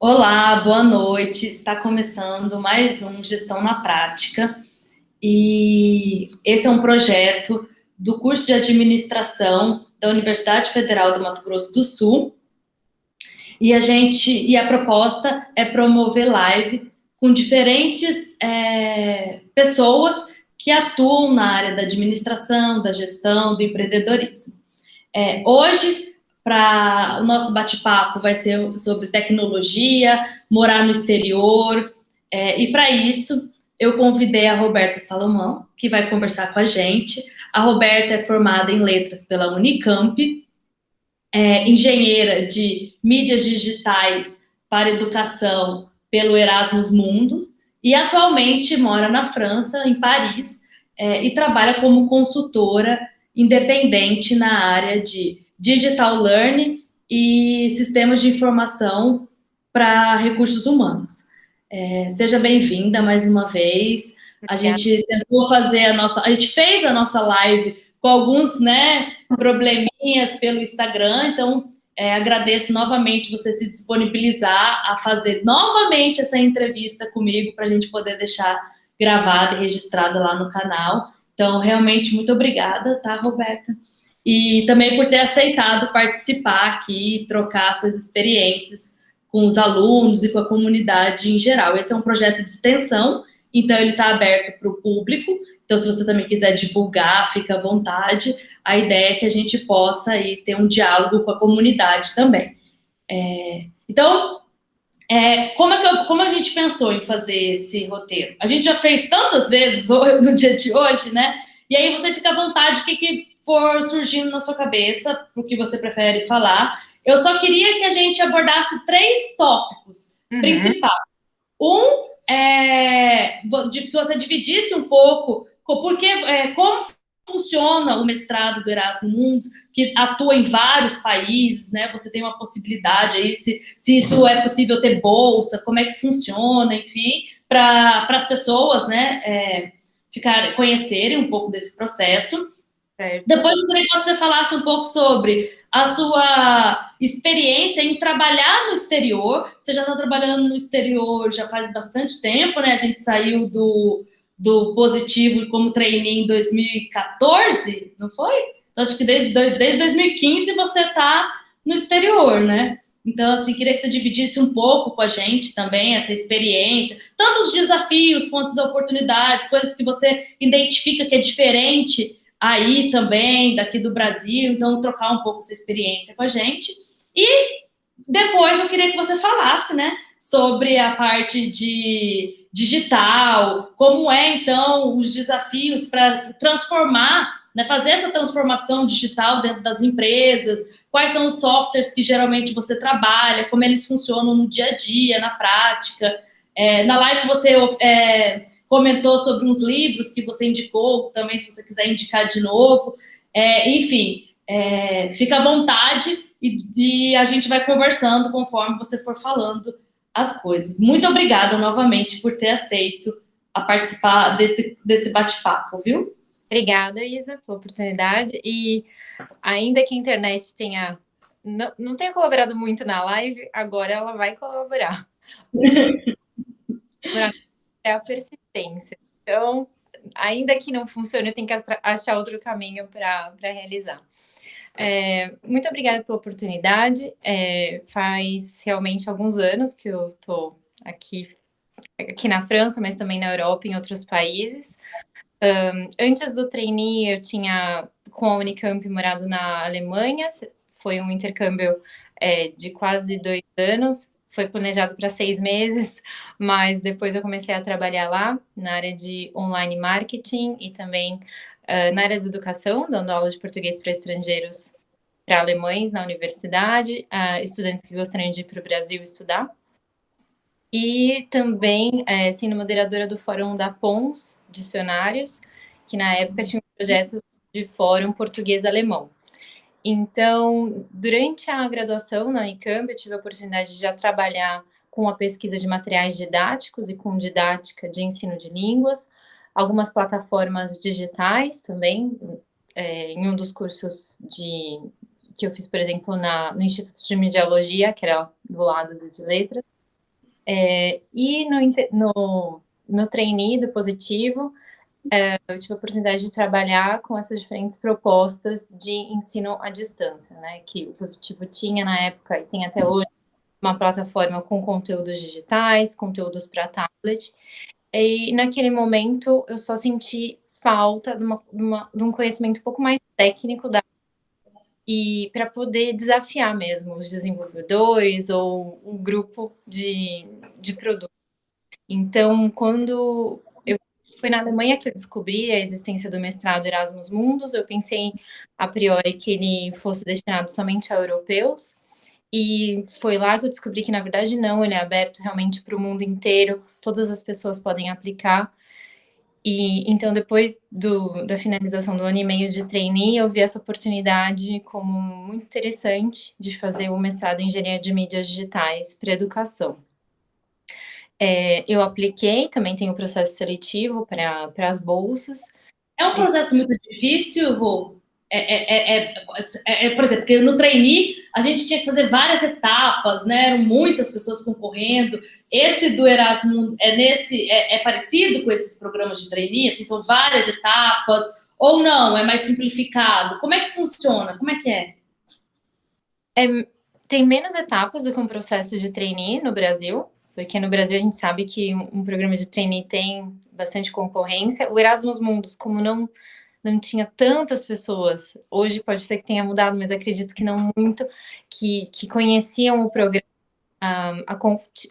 Olá, boa noite. Está começando mais um Gestão na Prática e esse é um projeto do curso de administração da Universidade Federal do Mato Grosso do Sul e a proposta é promover live com diferentes pessoas que atuam na área da administração, da gestão, do empreendedorismo. Hoje, para o nosso bate-papo vai ser sobre tecnologia, morar no exterior, e para isso eu convidei a Roberta Salomão, que vai conversar com a gente. A Roberta é formada em letras pela Unicamp, engenheira de mídias digitais para educação pelo Erasmus Mundus e atualmente mora na França, em Paris, e trabalha como consultora independente na área de digital learning e sistemas de informação para recursos humanos. Seja bem-vinda mais uma vez. A gente tentou fazer a gente fez a nossa live com alguns, probleminhas pelo Instagram, então agradeço novamente você se disponibilizar a fazer novamente essa entrevista comigo para a gente poder deixar gravada e registrada lá no canal. Então, realmente, muito obrigada, tá, Roberta? E também por ter aceitado participar aqui e trocar suas experiências com os alunos e com a comunidade em geral. Esse é um projeto de extensão, então ele está aberto para o público. Então, se você também quiser divulgar, fica à vontade. A ideia é que a gente possa aí ter um diálogo com a comunidade também. Então, como a gente pensou em fazer esse roteiro? A gente já fez tantas vezes no dia de hoje, né? E aí você fica à vontade, o que for surgindo na sua cabeça, o que você prefere falar. Eu só queria que a gente abordasse 3 tópicos principais. Que você dividisse um pouco como funciona o mestrado do Erasmus Mundus, que atua em vários países, né? Você tem uma possibilidade aí, se isso é possível ter bolsa, como é que funciona, enfim, para as pessoas, né, conhecerem um pouco desse processo. Certo. Depois eu queria que você falasse um pouco sobre a sua experiência em trabalhar no exterior. Você já está trabalhando no exterior já faz bastante tempo, né? A gente saiu do Positivo como trainee em 2014, não foi? Então, acho que desde 2015 você está no exterior, né? Então, assim, queria que você dividisse um pouco com a gente também essa experiência, tanto os desafios quanto as oportunidades, coisas que você identifica que é diferente aí também, daqui do Brasil, então trocar um pouco essa experiência com a gente. E depois eu queria que você falasse, né, sobre a parte de digital, como então os desafios para transformar, né, fazer essa transformação digital dentro das empresas, quais são os softwares que geralmente você trabalha, como eles funcionam no dia a dia, na prática. Na live você comentou sobre uns livros que você indicou, também se você quiser indicar de novo. Enfim, fica à vontade e a gente vai conversando conforme você for falando as coisas. Muito obrigada novamente por ter aceito a participar desse bate-papo, viu? Obrigada, Isa, pela oportunidade. E ainda que a internet não tenha colaborado muito na live, agora ela vai colaborar. É a persistência. Então, ainda que não funcione, eu tenho que achar outro caminho para realizar. Muito obrigada pela oportunidade. Faz realmente alguns anos que eu estou aqui na França, mas também na Europa e em outros países. Antes do trainee, eu tinha, com a Unicamp, morado na Alemanha. Foi um intercâmbio de quase 2 anos. Foi planejado para 6 meses, mas depois eu comecei a trabalhar lá, na área de online marketing e também na área de educação, dando aula de português para estrangeiros, para alemães na universidade, estudantes que gostariam de ir para o Brasil estudar. E também sendo moderadora do Fórum da Pons Dicionários, que na época tinha um projeto de fórum português-alemão. Então, durante a graduação na Unicamp, eu tive a oportunidade de já trabalhar com a pesquisa de materiais didáticos e com didática de ensino de línguas, algumas plataformas digitais também, em um dos cursos que eu fiz, por exemplo, no Instituto de Mediologia, que era do lado de letras, E no trainee do Positivo, eu tive a oportunidade de trabalhar com essas diferentes propostas de ensino à distância, né, que o Positivo tinha na época e tem até hoje uma plataforma com conteúdos digitais, conteúdos para tablet, e naquele momento eu só senti falta de um conhecimento um pouco mais técnico e para poder desafiar mesmo os desenvolvedores ou o grupo de produto. Então, quando foi na Alemanha que eu descobri a existência do mestrado Erasmus Mundus, eu pensei a priori que ele fosse destinado somente a europeus, e foi lá que eu descobri que, na verdade, não, ele é aberto realmente para o mundo inteiro, todas as pessoas podem aplicar. E então, depois da finalização do ano e meio de trainee, eu vi essa oportunidade como muito interessante de fazer o mestrado em engenharia de mídias digitais para educação. Eu apliquei, também tem o processo seletivo para as bolsas. É um processo muito difícil, Rô? Por exemplo, porque no trainee a gente tinha que fazer várias etapas, né? Eram muitas pessoas concorrendo. Esse do Erasmus é parecido com esses programas de trainee? Assim, são várias etapas? Ou não? É mais simplificado? Como é que funciona? Como é que é? Tem menos etapas do que um processo de trainee no Brasil, porque no Brasil a gente sabe que um programa de trainee tem bastante concorrência. O Erasmus Mundus, como não tinha tantas pessoas, hoje pode ser que tenha mudado, mas acredito que não muito, que conheciam o programa.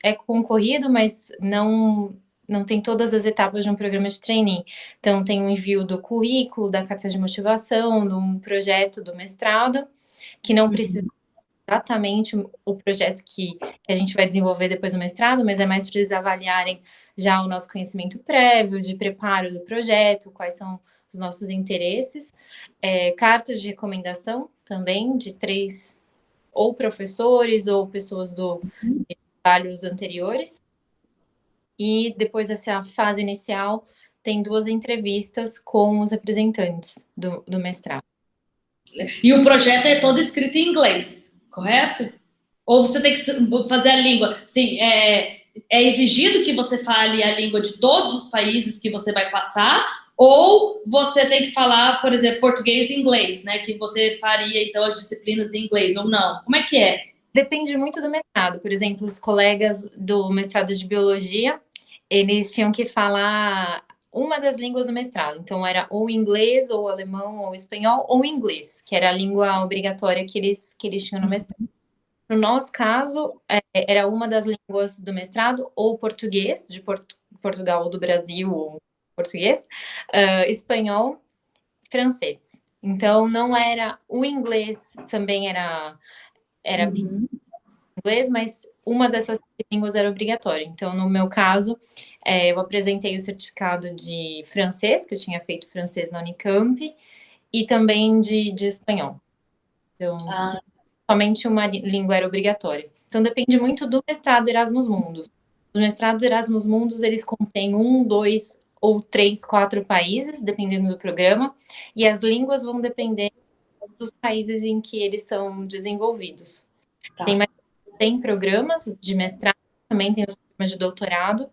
É concorrido, mas não tem todas as etapas de um programa de trainee. Então, tem o envio do currículo, da carta de motivação, de um projeto do mestrado, que não precisa exatamente o projeto que a gente vai desenvolver depois do mestrado, mas é mais para eles avaliarem já o nosso conhecimento prévio, de preparo do projeto, quais são os nossos interesses. Cartas de recomendação também, de 3 ou professores ou pessoas de trabalhos anteriores. E depois dessa fase inicial, tem 2 entrevistas com os representantes do mestrado. E o projeto é todo escrito em inglês, correto? Ou você tem que fazer a língua? Sim, é exigido que você fale a língua de todos os países que você vai passar, ou você tem que falar, por exemplo, português e inglês, né? Que você faria, então, as disciplinas em inglês, ou não? Como é que é? Depende muito do mestrado. Por exemplo, os colegas do mestrado de biologia, eles tinham que falar uma das línguas do mestrado. Então, era ou inglês, ou alemão, ou espanhol, ou inglês, que era a língua obrigatória que eles tinham no mestrado. No nosso caso, era uma das línguas do mestrado, ou português, de Portugal ou do Brasil, ou português, espanhol, francês. Então, não era... O inglês também era inglês, mas uma dessas línguas era obrigatória. Então, no meu caso, eu apresentei o certificado de francês, que eu tinha feito francês na Unicamp, e também de espanhol. Então, somente uma língua era obrigatória. Então, depende muito do mestrado Erasmus Mundus. Os mestrados Erasmus Mundus, eles contêm 1, 2 ou 3, 4 países, dependendo do programa, e as línguas vão depender dos países em que eles são desenvolvidos. Tá. Tem programas de mestrado, também tem os programas de doutorado,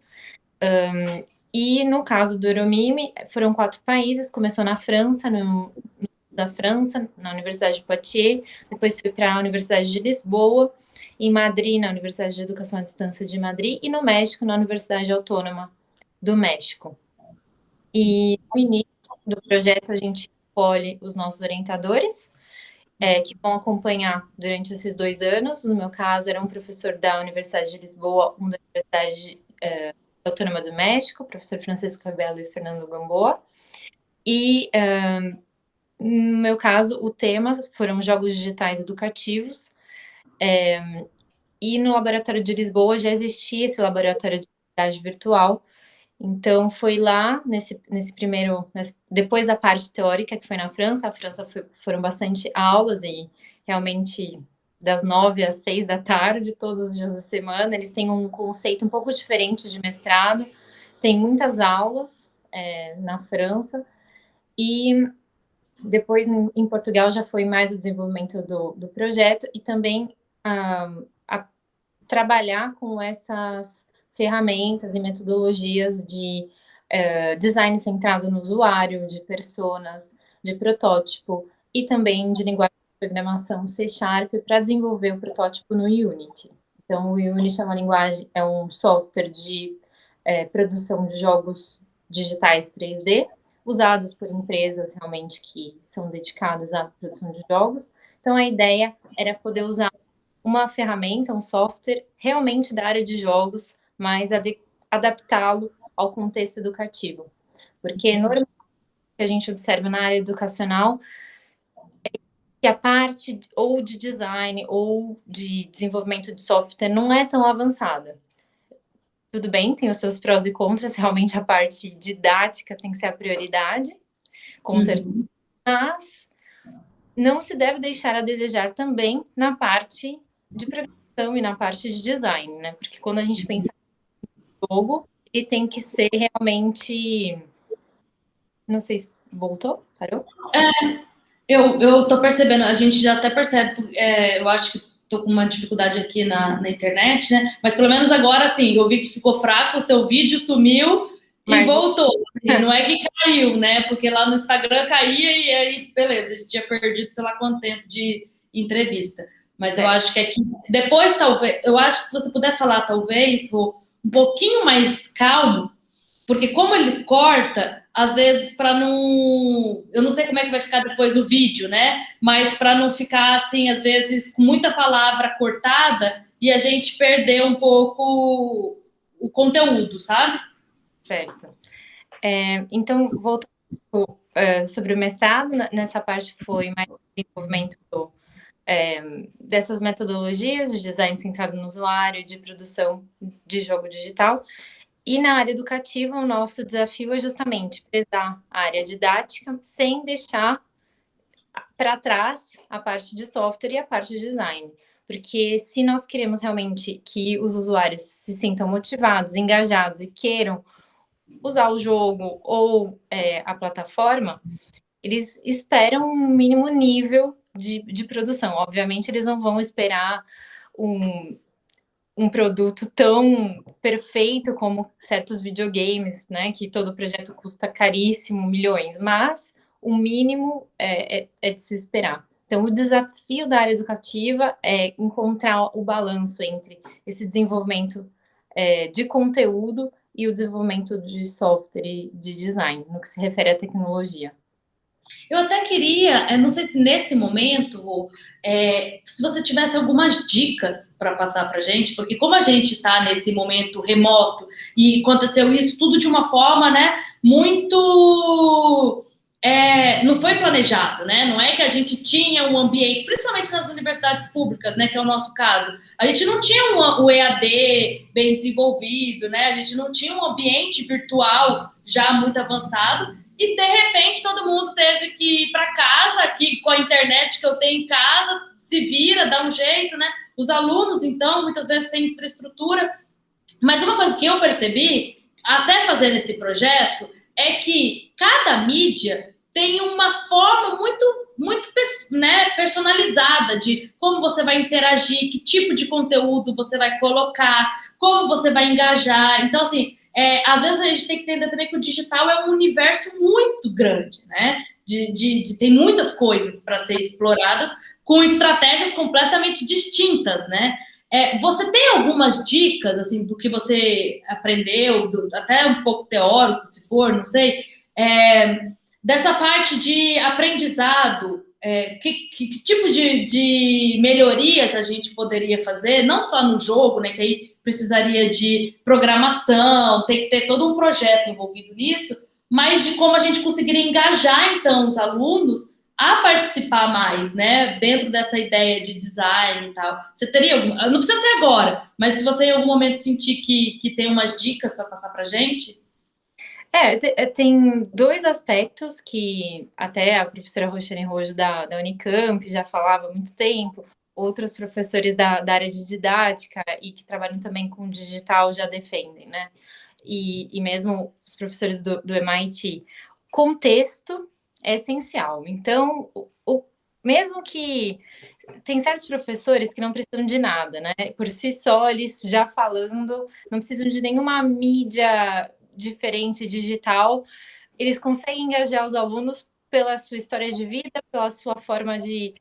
e no caso do Euromime, foram 4 países, começou na França, na Universidade de Poitiers, depois fui para a Universidade de Lisboa, em Madrid, na Universidade de Educação à Distância de Madrid, e no México, na Universidade Autônoma do México. E no início do projeto, a gente escolhe os nossos orientadores, que vão acompanhar durante esses 2 anos. No meu caso, era um professor da Universidade de Lisboa, um da Universidade Autônoma do México, professor Francisco Rebelo e Fernando Gamboa. E, no meu caso, o tema foram jogos digitais educativos. E no Laboratório de Lisboa já existia esse laboratório de realidade virtual. Então, foi lá, nesse primeiro... Depois da parte teórica, que foi na França, foram bastante aulas, e realmente das 9 às 6 da tarde, todos os dias da semana. Eles têm um conceito um pouco diferente de mestrado, tem muitas aulas na França, e depois em Portugal já foi mais o desenvolvimento do projeto, e também a trabalhar com essas ferramentas e metodologias de design centrado no usuário, de personas, de protótipo e também de linguagem de programação C# para desenvolver o protótipo no Unity. Então, o Unity é uma linguagem, é um software de produção de jogos digitais 3D, usados por empresas realmente que são dedicadas à produção de jogos. Então, a ideia era poder usar uma ferramenta, um software realmente da área de jogos, mas adaptá-lo ao contexto educativo. Porque normalmente o que a gente observa na área educacional é que a parte ou de design ou de desenvolvimento de software não é tão avançada. Tudo bem, tem os seus prós e contras, realmente a parte didática tem que ser a prioridade, com certeza, mas não se deve deixar a desejar também na parte de programação e na parte de design, né? Porque quando a gente pensa em jogo, ele tem que ser realmente... Não sei se voltou, parou? Eu tô percebendo, a gente já até percebe, eu acho que tô com uma dificuldade aqui na internet, né? Mas pelo menos agora, assim, eu vi que ficou fraco, o seu vídeo sumiu e voltou. E não é que caiu, né? Porque lá no Instagram caía e aí, beleza, você tinha perdido sei lá quanto tempo de entrevista. Mas eu acho que aqui, depois talvez, eu acho que se você puder falar, talvez, Rô, um pouquinho mais calmo, porque como ele corta, às vezes para não, eu não sei como é que vai ficar depois o vídeo, né? Mas para não ficar assim, às vezes com muita palavra cortada e a gente perder um pouco o conteúdo, sabe? Certo. Então, voltando sobre o mestrado, nessa parte foi mais desenvolvimento dessas metodologias de design centrado no usuário, de produção de jogo digital. E na área educativa, o nosso desafio é justamente prezar a área didática sem deixar para trás a parte de software e a parte de design. Porque se nós queremos realmente que os usuários se sintam motivados, engajados e queiram usar o jogo ou a plataforma, eles esperam um mínimo nível de produção. Obviamente, eles não vão esperar um produto tão perfeito como certos videogames, né? Que todo projeto custa caríssimo, milhões, mas o mínimo é de se esperar. Então, o desafio da área educativa é encontrar o balanço entre esse desenvolvimento de conteúdo e o desenvolvimento de software e de design, no que se refere à tecnologia. Eu até queria, não sei se nesse momento, se você tivesse algumas dicas para passar para a gente, porque como a gente está nesse momento remoto e aconteceu isso tudo de uma forma, né, muito não foi planejado, né? Não é que a gente tinha um ambiente, principalmente nas universidades públicas, né, que é o nosso caso. A gente não tinha o EAD bem desenvolvido, né? A gente não tinha um ambiente virtual já muito avançado. E, de repente, todo mundo teve que ir para casa, aqui com a internet que eu tenho em casa, se vira, dá um jeito, né? Os alunos, então, muitas vezes sem infraestrutura. Mas uma coisa que eu percebi, até fazendo esse projeto, é que cada mídia tem uma forma muito né, personalizada de como você vai interagir, que tipo de conteúdo você vai colocar, como você vai engajar. Então, assim, às vezes a gente tem que entender também que o digital é um universo muito grande, né? Tem muitas coisas para ser exploradas com estratégias completamente distintas, né? Você tem algumas dicas, assim, do que você aprendeu, até um pouco teórico, se for, não sei, dessa parte de aprendizado, que tipo de melhorias a gente poderia fazer, não só no jogo, né, que aí precisaria de programação, tem que ter todo um projeto envolvido nisso, mas de como a gente conseguiria engajar, então, os alunos a participar mais, né, dentro dessa ideia de design e tal. Você teria alguma... Não precisa ser agora, mas se você em algum momento sentir que tem umas dicas para passar para a gente... Tem dois aspectos que até a professora Roxane Rojo da Unicamp já falava há muito tempo, outros professores da área de didática e que trabalham também com digital já defendem, né? E mesmo os professores do MIT. Contexto é essencial. Então, mesmo que tem certos professores que não precisam de nada, né? Por si só, eles já falando, não precisam de nenhuma mídia diferente, digital, eles conseguem engajar os alunos pela sua história de vida, pela sua forma de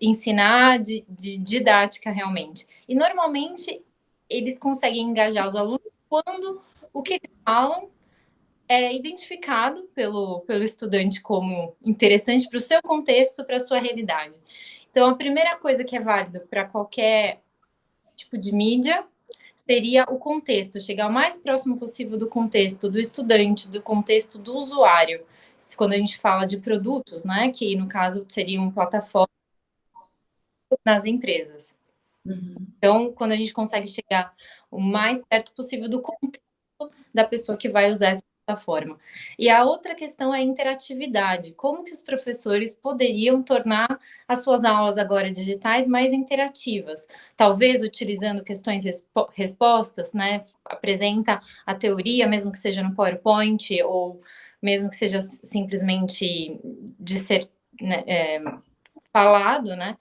ensinar, de didática realmente. E normalmente eles conseguem engajar os alunos quando o que eles falam é identificado pelo estudante como interessante para o seu contexto, para a sua realidade. Então, a primeira coisa que é válida para qualquer tipo de mídia seria o contexto, chegar o mais próximo possível do contexto do estudante, do contexto do usuário. Quando a gente fala de produtos, né, que no caso seriam plataformas nas empresas. Então, quando a gente consegue chegar o mais perto possível do contexto da pessoa que vai usar essa plataforma. E a outra questão é a interatividade. Como que os professores poderiam tornar as suas aulas agora digitais mais interativas? Talvez utilizando questões respostas, né? Apresenta a teoria, mesmo que seja no PowerPoint, ou mesmo que seja simplesmente de ser, né, falado, né?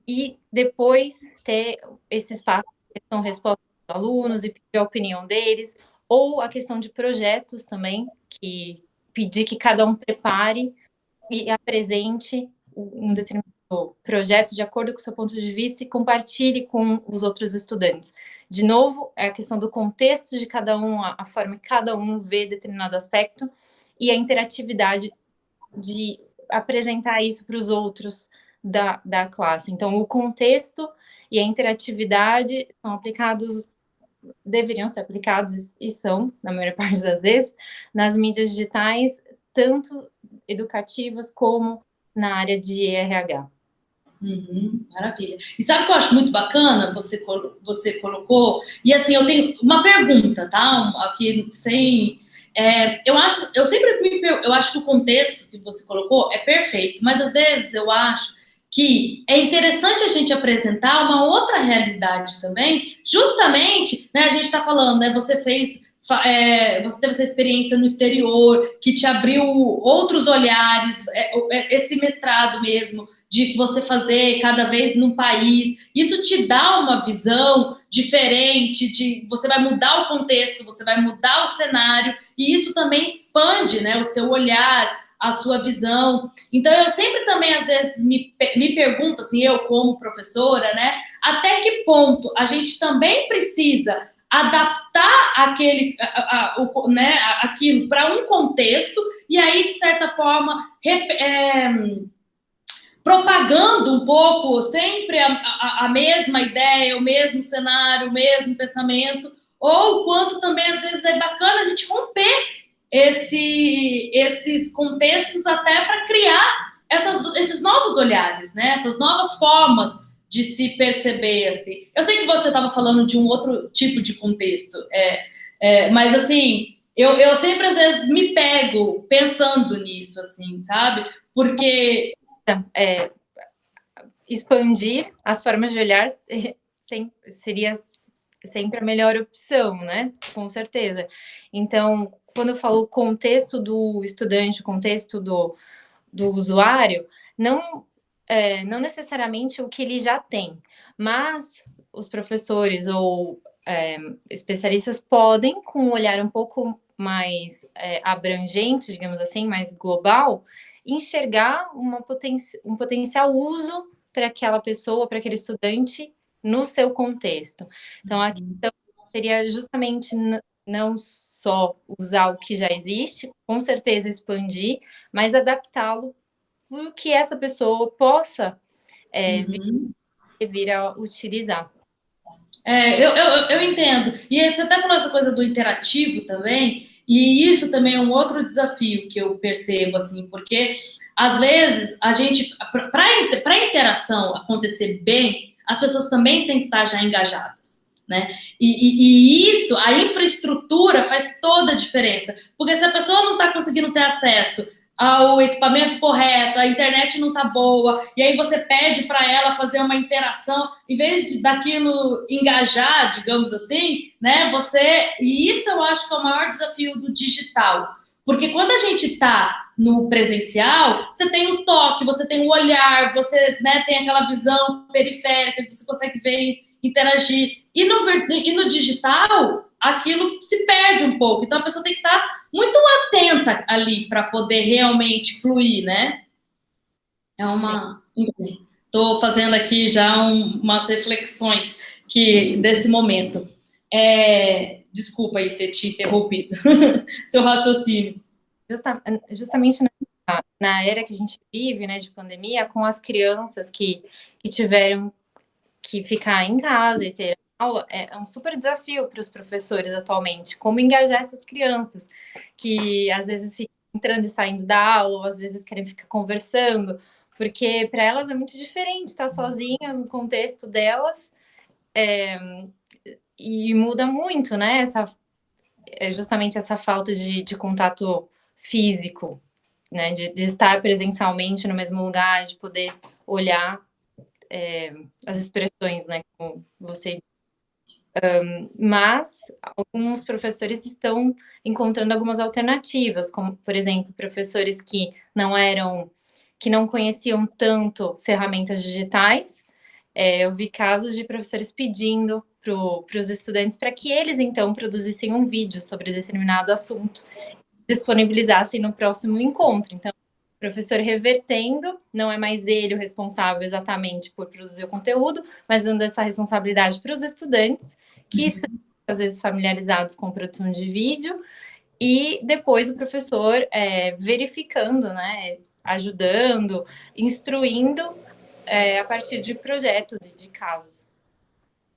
E depois ter esse espaço de questão-resposta dos alunos e pedir a opinião deles, ou a questão de projetos também, que pedir que cada um prepare e apresente um determinado projeto de acordo com o seu ponto de vista e compartilhe com os outros estudantes. De novo, é a questão do contexto de cada um, a forma que cada um vê determinado aspecto e a interatividade de apresentar isso para os outros da classe. Então, o contexto e a interatividade são aplicados, deveriam ser aplicados e são, na maior parte das vezes, nas mídias digitais, tanto educativas como na área de RH. Maravilha. E sabe o que eu acho muito bacana? Você colocou. E assim, eu tenho uma pergunta, tá? Aqui sem. Eu acho que o contexto que você colocou é perfeito, mas às vezes eu acho que é interessante a gente apresentar uma outra realidade também, justamente, né? A gente está falando, né? Você teve essa experiência no exterior que te abriu outros olhares, esse mestrado mesmo de você fazer cada vez num país, isso te dá uma visão diferente, você vai mudar o contexto, você vai mudar o cenário, e isso também expande, né, o seu olhar, a sua visão. Então, eu sempre também, às vezes, me pergunto, assim, eu como professora, né, até que ponto a gente também precisa adaptar aquilo para um contexto, e aí, de certa forma, propagando um pouco sempre a mesma ideia, o mesmo cenário, o mesmo pensamento, ou o quanto também às vezes é bacana a gente romper esses contextos até para criar esses novos olhares, né? Essas novas formas de se perceber, assim. Eu sei que você estava falando de um outro tipo de contexto, mas assim, eu sempre às vezes me pego pensando nisso, assim, sabe? Porque expandir as formas de olhar seria sempre a melhor opção, né? Com certeza. Então, quando eu falo contexto do estudante, contexto do usuário, não necessariamente o que ele já tem, mas os professores ou especialistas podem, com um olhar um pouco mais abrangente, digamos assim, mais global, enxergar um potencial uso para aquela pessoa, para aquele estudante, no seu contexto. Então, a questão seria justamente não só usar o que já existe, com certeza expandir, mas adaptá-lo para que essa pessoa possa vir a utilizar. Eu entendo. E você até falou essa coisa do interativo também, e isso também é um outro desafio que eu percebo, assim, porque às vezes a gente, para a interação acontecer bem, as pessoas também têm que estar já engajadas, né? E isso, a infraestrutura faz toda a diferença, porque se a pessoa não está conseguindo ter acesso ao equipamento correto, a internet não tá boa, e aí você pede para ela fazer uma interação, em vez daquilo engajar, digamos assim, né? E isso eu acho que é o maior desafio do digital, Porque quando a gente está no presencial, você tem o toque, você tem o olhar, você, né, tem aquela visão periférica que você consegue ver e interagir. E no digital, aquilo se perde um pouco. Então, a pessoa tem que estar muito atenta ali para poder realmente fluir, né? É uma... Enfim, estou fazendo aqui já umas reflexões desse momento. Desculpa aí ter te interrompido. Seu raciocínio. Justamente na era que a gente vive, né, de pandemia, com as crianças que tiveram que ficar em casa e ter aula, é um super desafio para os professores atualmente, como engajar essas crianças, que às vezes ficam entrando e saindo da aula, ou às vezes querem ficar conversando, porque para elas é muito diferente estar sozinhas no contexto delas, e muda muito, né, justamente essa falta de contato físico, né, de estar presencialmente no mesmo lugar, de poder olhar as expressões, né, como você... Mas alguns professores estão encontrando algumas alternativas, como, por exemplo, professores que não conheciam tanto ferramentas digitais. Eu vi casos de professores pedindo para os estudantes para que eles, então, produzissem um vídeo sobre determinado assunto, disponibilizassem no próximo encontro. Então, o professor revertendo, não é mais ele o responsável exatamente por produzir o conteúdo, mas dando essa responsabilidade para os estudantes, que são, às vezes, familiarizados com produção de vídeo, e depois o professor verificando, né, ajudando, instruindo a partir de projetos e de casos.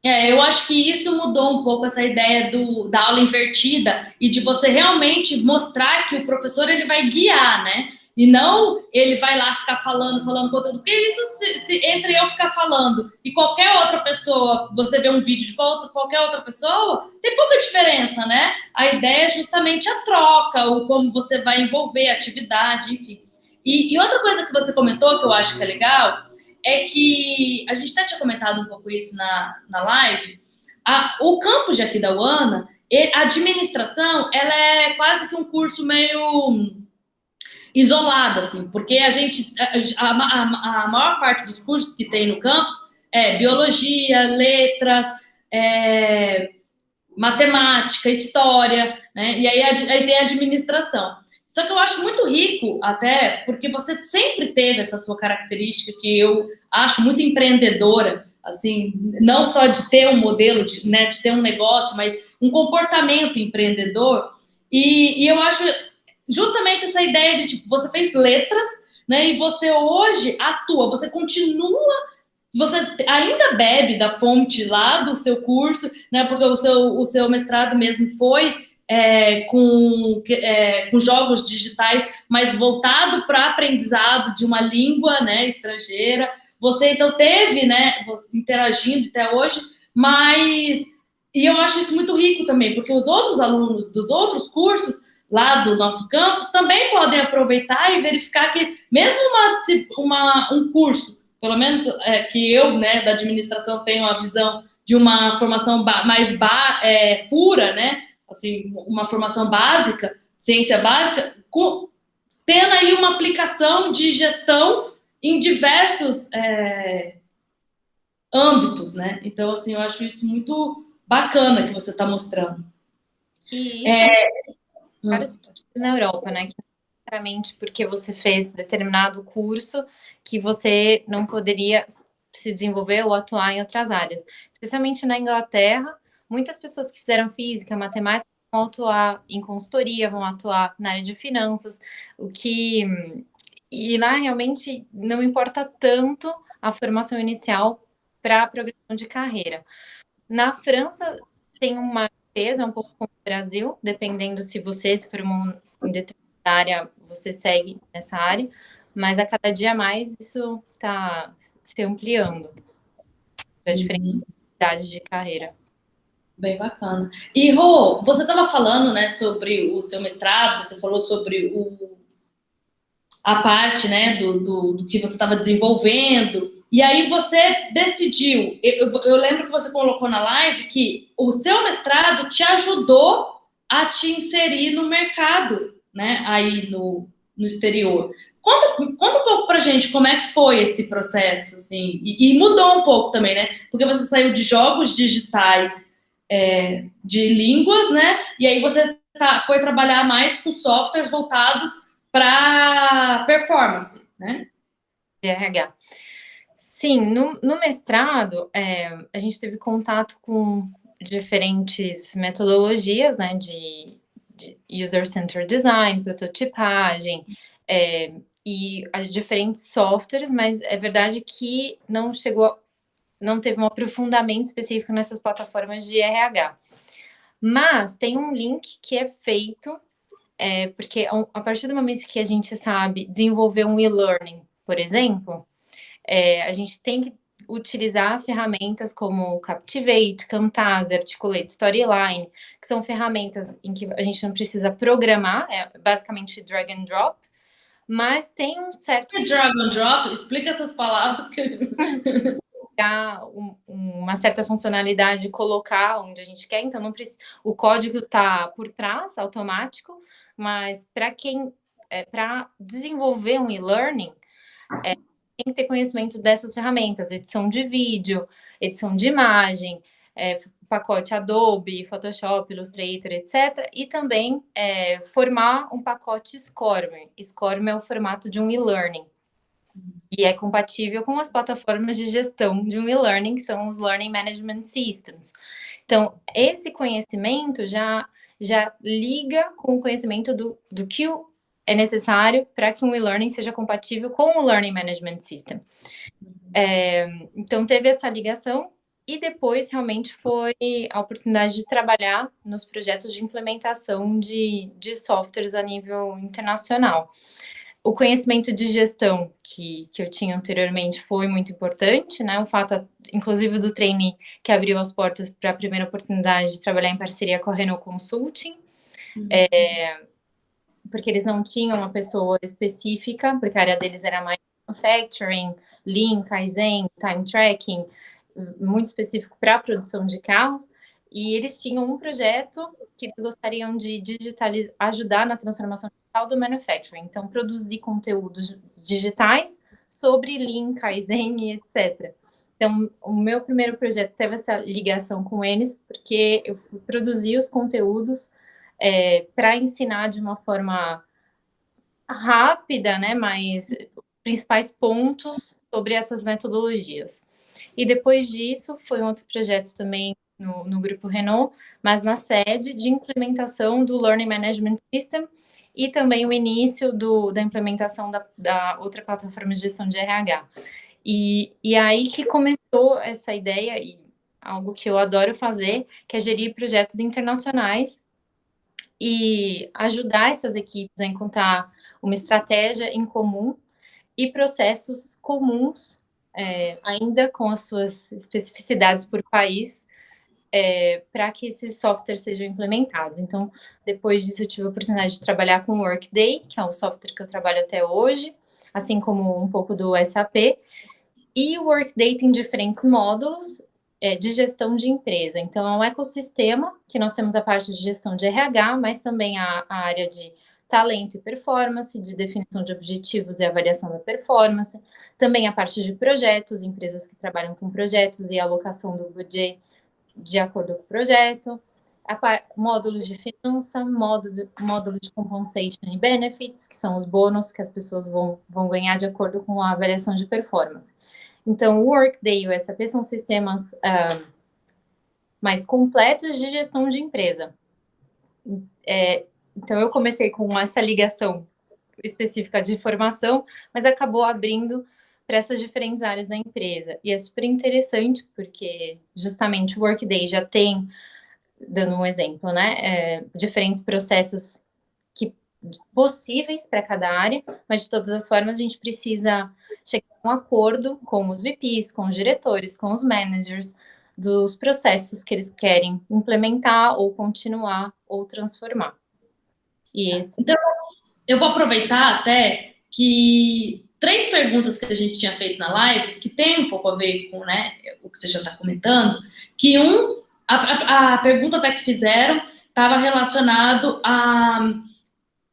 Eu acho que isso mudou um pouco essa ideia da aula invertida e de você realmente mostrar que o professor ele vai guiar, né? E não ele vai lá ficar falando conteúdo. Porque isso, se entre eu ficar falando e qualquer outra pessoa, você vê um vídeo de qualquer outra pessoa, tem pouca diferença, né? A ideia é justamente a troca, ou como você vai envolver a atividade, enfim. E outra coisa que você comentou, que eu acho que é legal, é que a gente até tinha comentado um pouco isso na live. O campus de aqui da UANA, a administração, ela é quase que um curso meio isolado, assim, porque a maior parte dos cursos que tem no campus é biologia, letras, matemática, história, né? E aí tem a administração. Só que eu acho muito rico, até, porque você sempre teve essa sua característica que eu acho muito empreendedora, assim, não só de ter um modelo, de ter um negócio, mas um comportamento empreendedor. E eu acho justamente essa ideia de, tipo, você fez letras, né, e você hoje atua, você continua, você ainda bebe da fonte lá do seu curso, né, porque o seu mestrado mesmo foi com jogos digitais, mas voltado para aprendizado de uma língua, né, estrangeira. Você, então, teve, né, interagindo até hoje, mas... E eu acho isso muito rico também, porque os outros alunos dos outros cursos lá do nosso campus também podem aproveitar e verificar que mesmo um curso, pelo menos que eu, né, da administração, tenho a visão de uma formação mais pura, né, assim, uma formação básica, ciência básica, tendo aí uma aplicação de gestão em diversos âmbitos, né? Então, assim, eu acho isso muito bacana que você está mostrando. E isso vários países na Europa, né? Que necessariamente porque você fez determinado curso que você não poderia se desenvolver ou atuar em outras áreas. Especialmente na Inglaterra, muitas pessoas que fizeram física, matemática, vão atuar em consultoria, vão atuar na área de finanças, e lá realmente não importa tanto a formação inicial para a progressão de carreira. Na França tem uma peso, é um pouco como o Brasil, dependendo se você se formou em determinada área, você segue nessa área, mas a cada dia mais isso está se ampliando para diferentes idades de carreira. Bem bacana. E, Rô, você estava falando, né, sobre o seu mestrado, você falou sobre a parte, né, do que você estava desenvolvendo, e aí você decidiu, eu lembro que você colocou na live que o seu mestrado te ajudou a te inserir no mercado, né, aí no exterior. Conta um pouco pra gente como é que foi esse processo, assim, e mudou um pouco também, né? Porque você saiu de jogos digitais, de línguas, né? E aí você foi trabalhar mais com softwares voltados para performance, né? De RH. Sim, no mestrado, a gente teve contato com diferentes metodologias, né, de user-centered design, prototipagem, e as diferentes softwares, mas é verdade que não teve um aprofundamento específico nessas plataformas de RH. Mas tem um link que é feito, porque a partir do momento que a gente sabe desenvolver um e-learning, por exemplo, a gente tem que utilizar ferramentas como Captivate, Camtasia, Articulate, Storyline, que são ferramentas em que a gente não precisa programar, basicamente drag and drop, mas tem um certo... Drag and drop, explica essas palavras que... uma certa funcionalidade e colocar onde a gente quer, então não precisa, o código está por trás, automático, mas para desenvolver um e-learning, tem que ter conhecimento dessas ferramentas, edição de vídeo, edição de imagem, pacote Adobe, Photoshop, Illustrator, etc. E também formar um pacote SCORM. SCORM é o formato de um e-learning. E é compatível com as plataformas de gestão de um e-learning, que são os Learning Management Systems. Então, esse conhecimento já liga com o conhecimento do que é necessário para que um e-learning seja compatível com o Learning Management System. Então, teve essa ligação e depois realmente foi a oportunidade de trabalhar nos projetos de implementação de softwares a nível internacional. O conhecimento de gestão que eu tinha anteriormente foi muito importante, né? O fato, inclusive, do trainee que abriu as portas para a primeira oportunidade de trabalhar em parceria com a Renault Consulting, porque eles não tinham uma pessoa específica, porque a área deles era mais manufacturing, Lean, Kaizen, time tracking, muito específico para a produção de carros, e eles tinham um projeto que eles gostariam de ajudar na transformação digital do manufacturing, então produzir conteúdos digitais sobre Lean, Kaizen e etc. Então, o meu primeiro projeto teve essa ligação com eles, porque eu fui produzir os conteúdos para ensinar de uma forma rápida, né, mas principais pontos sobre essas metodologias. E depois disso, foi um outro projeto também no Grupo Renault, mas na sede de implementação do Learning Management System e também o início da implementação da outra plataforma de gestão de RH. E aí que começou essa ideia, e algo que eu adoro fazer, que é gerir projetos internacionais e ajudar essas equipes a encontrar uma estratégia em comum e processos comuns, ainda com as suas especificidades por país, para que esses softwares sejam implementados. Então, depois disso, eu tive a oportunidade de trabalhar com o Workday, que é um software que eu trabalho até hoje, assim como um pouco do SAP. E o Workday tem diferentes módulos de gestão de empresa. Então, é um ecossistema que nós temos a parte de gestão de RH, mas também a área de talento e performance, de definição de objetivos e avaliação da performance, também a parte de projetos, empresas que trabalham com projetos e alocação do budget de acordo com o projeto, módulos de finança, módulo de compensation e benefits, que são os bônus que as pessoas vão ganhar de acordo com a avaliação de performance. Então, o Workday e o SAP são sistemas mais completos de gestão de empresa. Então, eu comecei com essa ligação específica de formação, mas acabou abrindo para essas diferentes áreas da empresa. E é super interessante, porque justamente o Workday já tem, dando um exemplo, né, diferentes processos possíveis para cada área, mas de todas as formas a gente precisa chegar a um acordo com os VPs, com os diretores, com os managers, dos processos que eles querem implementar ou continuar ou transformar. Então, eu vou aproveitar até que 3 perguntas que a gente tinha feito na live, que tem um pouco a ver com, né, o que você já está comentando, que a pergunta até que fizeram estava relacionado a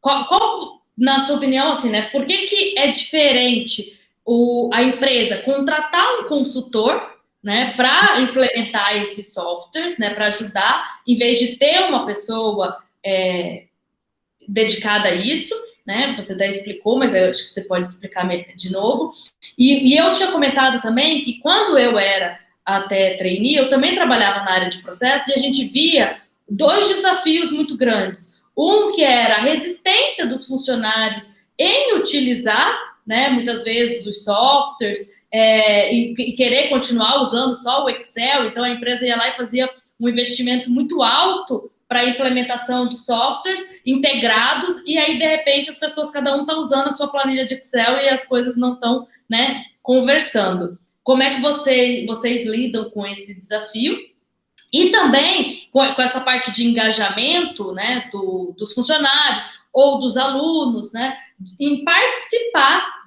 qual, na sua opinião, assim, né? Por que é diferente a empresa contratar um consultor, né, para implementar esses softwares, né, para ajudar, em vez de ter uma pessoa dedicada a isso, né? Você até explicou, mas eu acho que você pode explicar de novo. E eu tinha comentado também que quando eu era até trainee, eu também trabalhava na área de processos e a gente via dois desafios muito grandes. Um que era a resistência dos funcionários em utilizar, né, muitas vezes os softwares e querer continuar usando só o Excel. Então a empresa ia lá e fazia um investimento muito alto para a implementação de softwares integrados, e aí, de repente, as pessoas, cada um está usando a sua planilha de Excel e as coisas não estão, né, conversando. Como é que vocês lidam com esse desafio? E também com essa parte de engajamento, né, dos funcionários ou dos alunos, né, em participar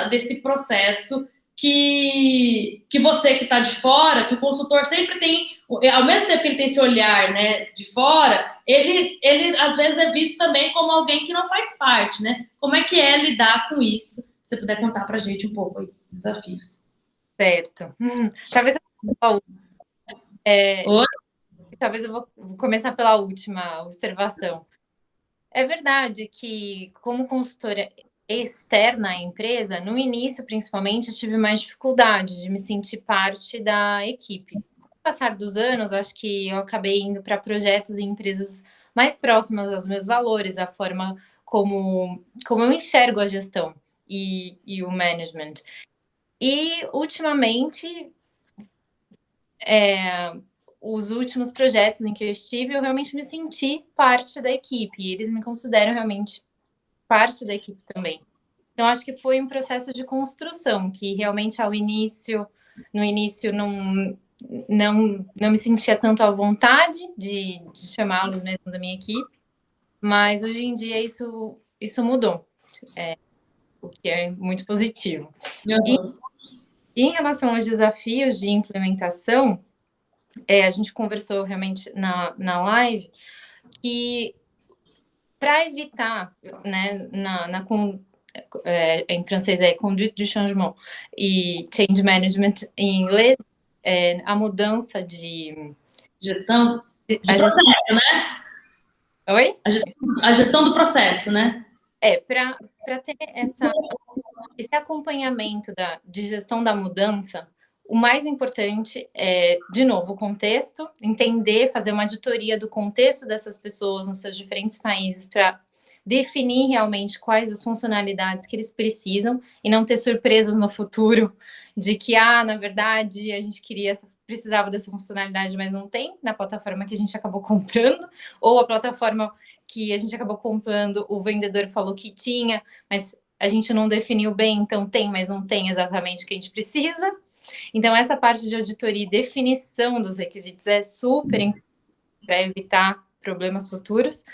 desse processo que você que está de fora, que o consultor sempre tem, ao mesmo tempo que ele tem esse olhar, né, de fora, ele às vezes é visto também como alguém que não faz parte, né? Como é que é lidar com isso? Se você puder contar para a gente um pouco aí dos desafios. Certo. Talvez talvez eu vou começar pela última observação. É verdade que, como consultora externa à empresa, no início, principalmente, eu tive mais dificuldade de me sentir parte da equipe. Com o passar dos anos, acho que eu acabei indo para projetos em empresas mais próximas aos meus valores, a forma como eu enxergo a gestão e o management. E, ultimamente, os últimos projetos em que eu estive, eu realmente me senti parte da equipe, e eles me consideram realmente parte da equipe também. Então, acho que foi um processo de construção, que realmente no início não me sentia tanto à vontade de chamá-los mesmo da minha equipe, mas hoje em dia isso mudou, o que é muito positivo. Uhum. E em relação aos desafios de implementação, a gente conversou realmente na live que para evitar, né, em francês é conduite du changement e change management em inglês, a mudança de Gestão de a processo, gestão. né? Oi? A gestão do processo, né? Para ter esse acompanhamento de gestão da mudança, o mais importante é, de novo, o contexto, entender, fazer uma auditoria do contexto dessas pessoas nos seus diferentes países para definir realmente quais as funcionalidades que eles precisam e não ter surpresas no futuro de que, na verdade, a gente precisava dessa funcionalidade, mas não tem na plataforma que a gente acabou comprando, ou a plataforma que a gente acabou comprando, o vendedor falou que tinha, mas a gente não definiu bem, então tem, mas não tem exatamente o que a gente precisa. Então, essa parte de auditoria e definição dos requisitos é super importante para evitar problemas futuros.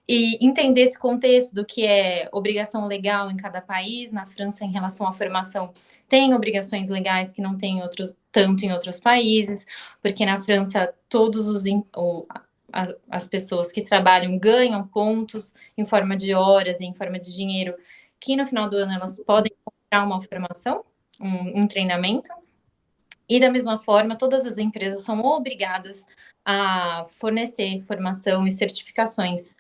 E entender esse contexto do que é obrigação legal em cada país. Na França, em relação à formação, tem obrigações legais que não tem tanto em outros países, porque na França as pessoas que trabalham ganham pontos em forma de horas e em forma de dinheiro, que no final do ano elas podem comprar uma formação, um treinamento. E da mesma forma, todas as empresas são obrigadas a fornecer formação e certificações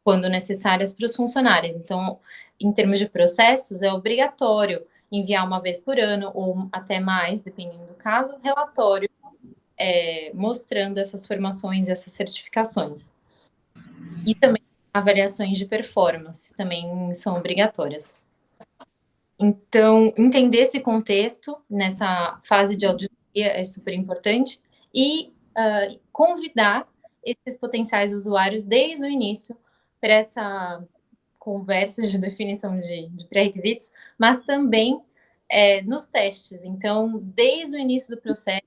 quando necessárias para os funcionários. Então, em termos de processos, é obrigatório enviar uma vez por ano, ou até mais, dependendo do caso, relatório mostrando essas formações e essas certificações. E também avaliações de performance também são obrigatórias. Então, entender esse contexto nessa fase de auditoria é super importante e convidar esses potenciais usuários desde o início para essa conversa de definição de pré-requisitos, mas também nos testes. Então, desde o início do processo,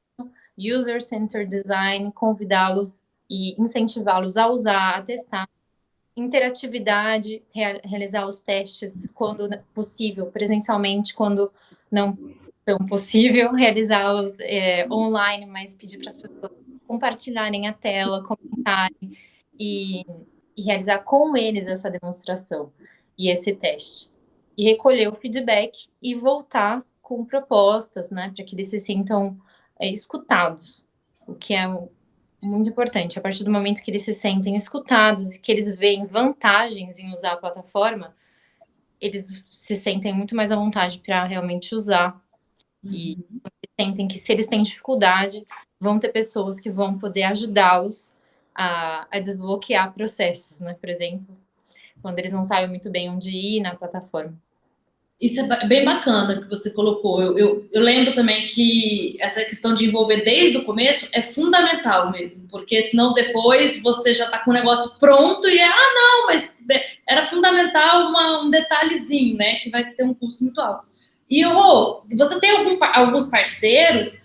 User-Centered Design, convidá-los e incentivá-los a usar, a testar, interatividade, realizar os testes quando possível, presencialmente, quando não tão possível, realizá-los online, mas pedir para as pessoas compartilharem a tela, comentarem e realizar com eles essa demonstração. e esse teste. E recolher o feedback e voltar com propostas, né, para que eles se sintam escutados, o que é muito importante. A partir do momento que eles se sentem escutados e que eles veem vantagens em usar a plataforma, eles se sentem muito mais à vontade para realmente usar. E sentem que se eles têm dificuldade, vão ter pessoas que vão poder ajudá-los a desbloquear processos, né? Por exemplo, quando eles não sabem muito bem onde ir na plataforma. Isso é bem bacana que você colocou. Eu lembro também que essa questão de envolver desde o começo é fundamental mesmo, porque senão depois você já está com o negócio pronto e não, mas era fundamental um detalhezinho, né, que vai ter um custo muito alto. E você tem alguns parceiros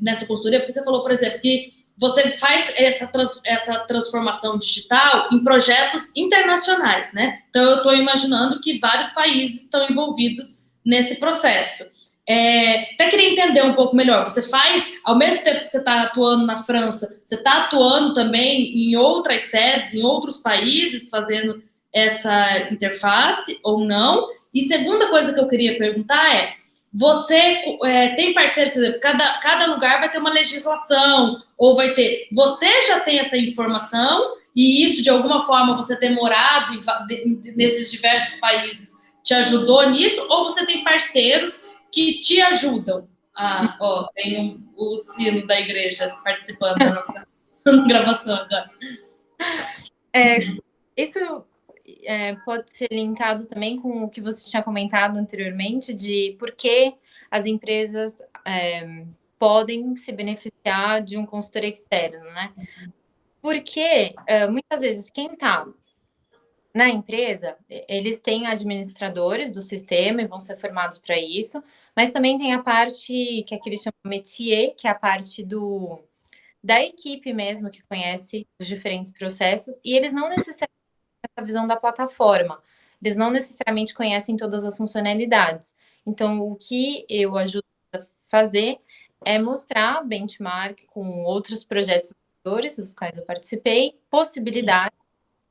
nessa consultoria, porque você falou, por exemplo, que você faz essa transformação digital em projetos internacionais, né? Então, eu estou imaginando que vários países estão envolvidos nesse processo. Até queria entender um pouco melhor. Você faz, ao mesmo tempo que você está atuando na França, você está atuando também em outras sedes, em outros países, fazendo essa interface ou não? E segunda coisa que eu queria perguntar você tem parceiros, por exemplo, cada lugar vai ter uma legislação, ou vai ter. Você já tem essa informação, e isso, de alguma forma, você ter morado nesses diversos países te ajudou nisso, ou você tem parceiros que te ajudam? Tem o sino da igreja participando da nossa gravação agora. Isso pode ser linkado também com o que você tinha comentado anteriormente, de por que as empresas podem se beneficiar de um consultor externo, né? Porque muitas vezes quem está na empresa, eles têm administradores do sistema e vão ser formados para isso, mas também tem a parte que aqui eles chamam métier, que é a parte da equipe mesmo, que conhece os diferentes processos, e eles não necessariamente têm essa visão da plataforma, eles não necessariamente conhecem todas as funcionalidades. Então, o que eu ajudo a fazer é mostrar benchmark com outros projetos anteriores, dos quais eu participei, possibilidades,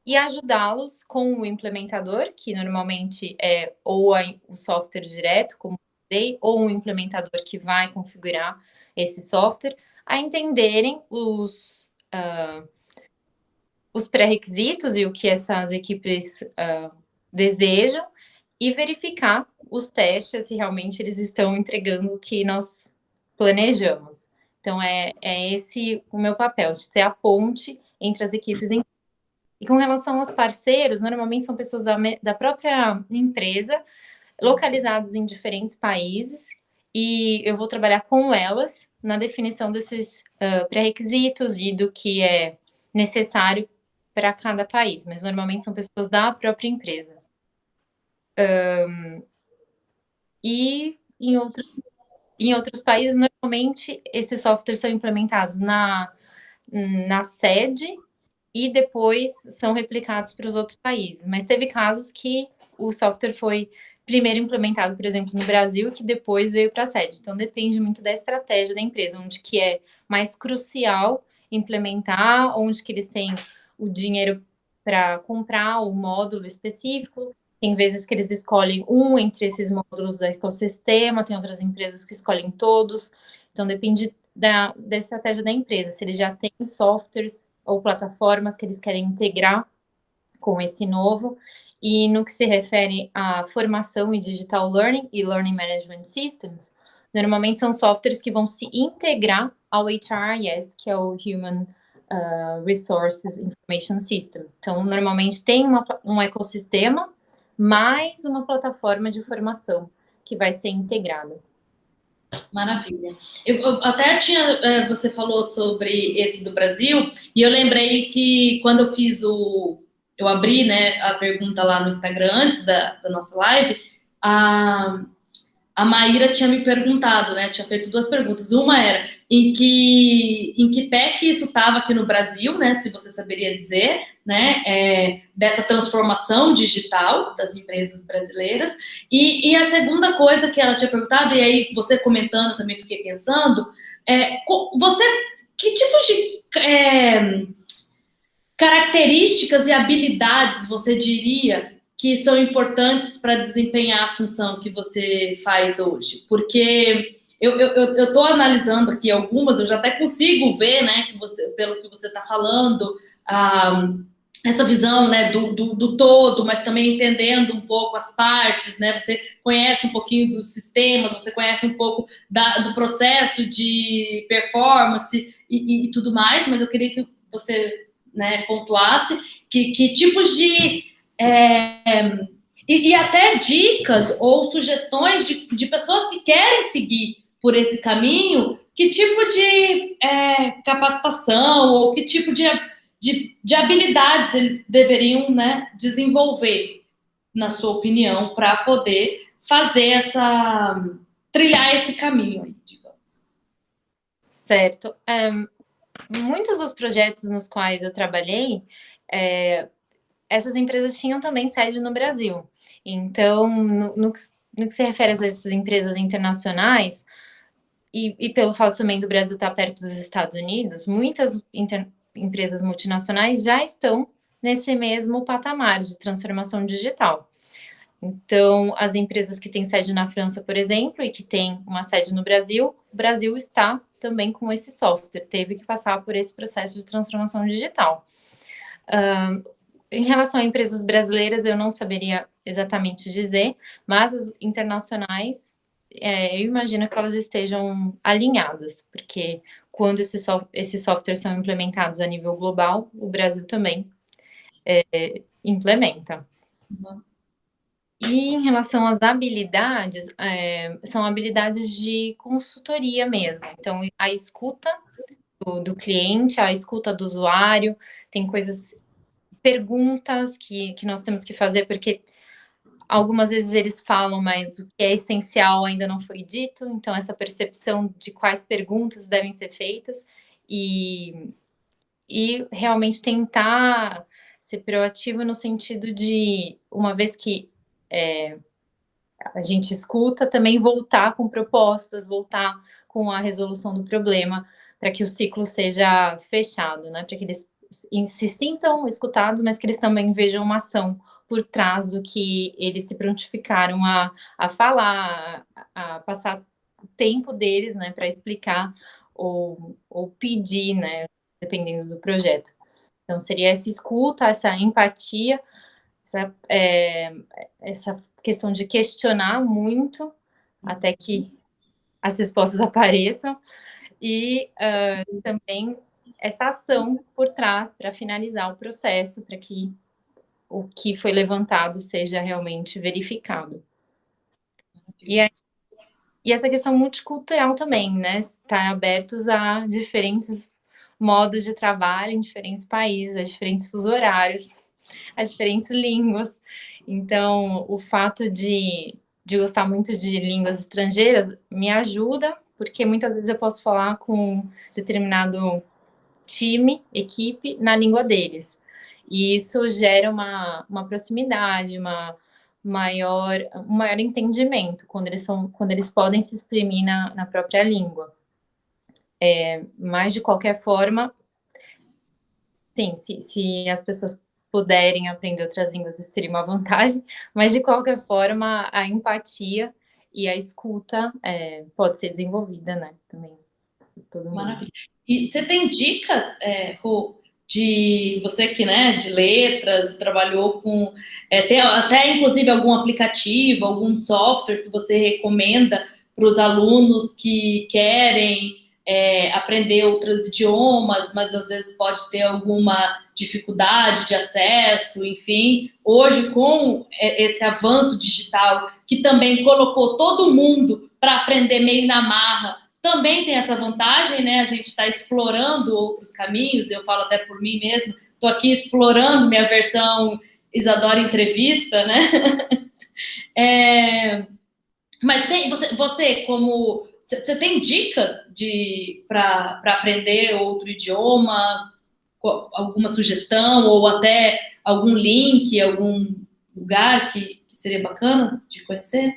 e ajudá-los com o implementador, que normalmente é ou o software direto, como eu dei, ou um implementador que vai configurar esse software, a entenderem os pré-requisitos e o que essas equipes desejam e verificar os testes se realmente eles estão entregando o que nós planejamos. Então, é esse o meu papel, de ser a ponte entre as equipes. E com relação aos parceiros, normalmente são pessoas da própria empresa, localizadas em diferentes países, e eu vou trabalhar com elas na definição desses pré-requisitos e do que é necessário para cada país, mas normalmente são pessoas da própria empresa. E em outros países, normalmente, esses softwares são implementados na sede e depois são replicados para os outros países. Mas teve casos que o software foi primeiro implementado, por exemplo, no Brasil, que depois veio para a sede. Então, depende muito da estratégia da empresa, onde que é mais crucial implementar, onde que eles têm o dinheiro para comprar o módulo específico. Tem vezes que eles escolhem um entre esses módulos do ecossistema, tem outras empresas que escolhem todos. Então, depende da estratégia da empresa, se eles já têm softwares ou plataformas que eles querem integrar com esse novo. E no que se refere à formação e digital learning e learning management systems, normalmente são softwares que vão se integrar ao HRIS, que é o Human Resources Information System. Então, normalmente tem um ecossistema mais uma plataforma de formação que vai ser integrada. Maravilha. Eu até tinha, você falou sobre esse do Brasil, e eu lembrei que quando eu fiz eu abri, né, a pergunta lá no Instagram antes da nossa live, a Maíra tinha me perguntado, né, tinha feito duas perguntas. Uma era em que pé que isso estava aqui no Brasil, né, se você saberia dizer, né, dessa transformação digital das empresas brasileiras. E a segunda coisa que ela tinha perguntado, e aí você comentando também fiquei pensando, que tipo de características e habilidades você diria que são importantes para desempenhar a função que você faz hoje? Porque eu estou analisando aqui algumas, eu já até consigo ver, né, que você, pelo que você está falando, essa visão, né, do todo, mas também entendendo um pouco as partes, né? Você conhece um pouquinho dos sistemas, você conhece um pouco do processo de performance e tudo mais, mas eu queria que você, né, pontuasse que tipos de e até dicas ou sugestões de pessoas que querem seguir por esse caminho, que tipo de capacitação ou que tipo de habilidades eles deveriam, né, desenvolver, na sua opinião, para poder fazer trilhar esse caminho aí, digamos. Certo. Muitos dos projetos nos quais eu trabalhei, essas empresas tinham também sede no Brasil. Então, no que se refere a essas empresas internacionais, e pelo fato também do Brasil estar perto dos Estados Unidos, muitas empresas multinacionais já estão nesse mesmo patamar de transformação digital. Então, as empresas que têm sede na França, por exemplo, e que têm uma sede no Brasil, o Brasil está também com esse software, teve que passar por esse processo de transformação digital. Em relação a empresas brasileiras, eu não saberia exatamente dizer, mas as internacionais, eu imagino que elas estejam alinhadas, porque quando esses softwares são implementados a nível global, o Brasil também implementa. E em relação às habilidades, são habilidades de consultoria mesmo. Então, a escuta do cliente, a escuta do usuário, tem perguntas que nós temos que fazer, porque algumas vezes eles falam, mas o que é essencial ainda não foi dito, então essa percepção de quais perguntas devem ser feitas e realmente tentar ser proativo no sentido de, uma vez que a gente escuta, também voltar com propostas, voltar com a resolução do problema, para que o ciclo seja fechado, né? Para que eles se sintam escutados, mas que eles também vejam uma ação por trás do que eles se prontificaram a falar, a passar o tempo deles, né, para explicar ou pedir, né, dependendo do projeto. Então, seria essa escuta, essa empatia, essa questão de questionar muito até que as respostas apareçam e também essa ação por trás para finalizar o processo, para que o que foi levantado seja realmente verificado. E essa questão multicultural também, né? Estar abertos a diferentes modos de trabalho em diferentes países, a diferentes fusos horários, a diferentes línguas. Então, o fato de gostar muito de línguas estrangeiras me ajuda, porque muitas vezes eu posso falar com determinado time, equipe, na língua deles. E isso gera uma proximidade, um maior entendimento quando eles podem se exprimir na própria língua. Mas, de qualquer forma, sim, se as pessoas puderem aprender outras línguas, isso seria uma vantagem, mas, de qualquer forma, a empatia e a escuta pode ser desenvolvida, né, também. Todo mundo. Maravilha. E você tem dicas, Rô, de você que, né, de letras, trabalhou com, tem até inclusive algum aplicativo, algum software que você recomenda para os alunos que querem aprender outros idiomas, mas às vezes pode ter alguma dificuldade de acesso, enfim. Hoje, com esse avanço digital, que também colocou todo mundo para aprender meio na marra, também tem essa vantagem, né? A gente está explorando outros caminhos, eu falo até por mim mesma, estou aqui explorando minha versão Isadora Entrevista, né? Mas você como você tem dicas para aprender outro idioma, alguma sugestão ou até algum link, algum lugar que seria bacana de conhecer?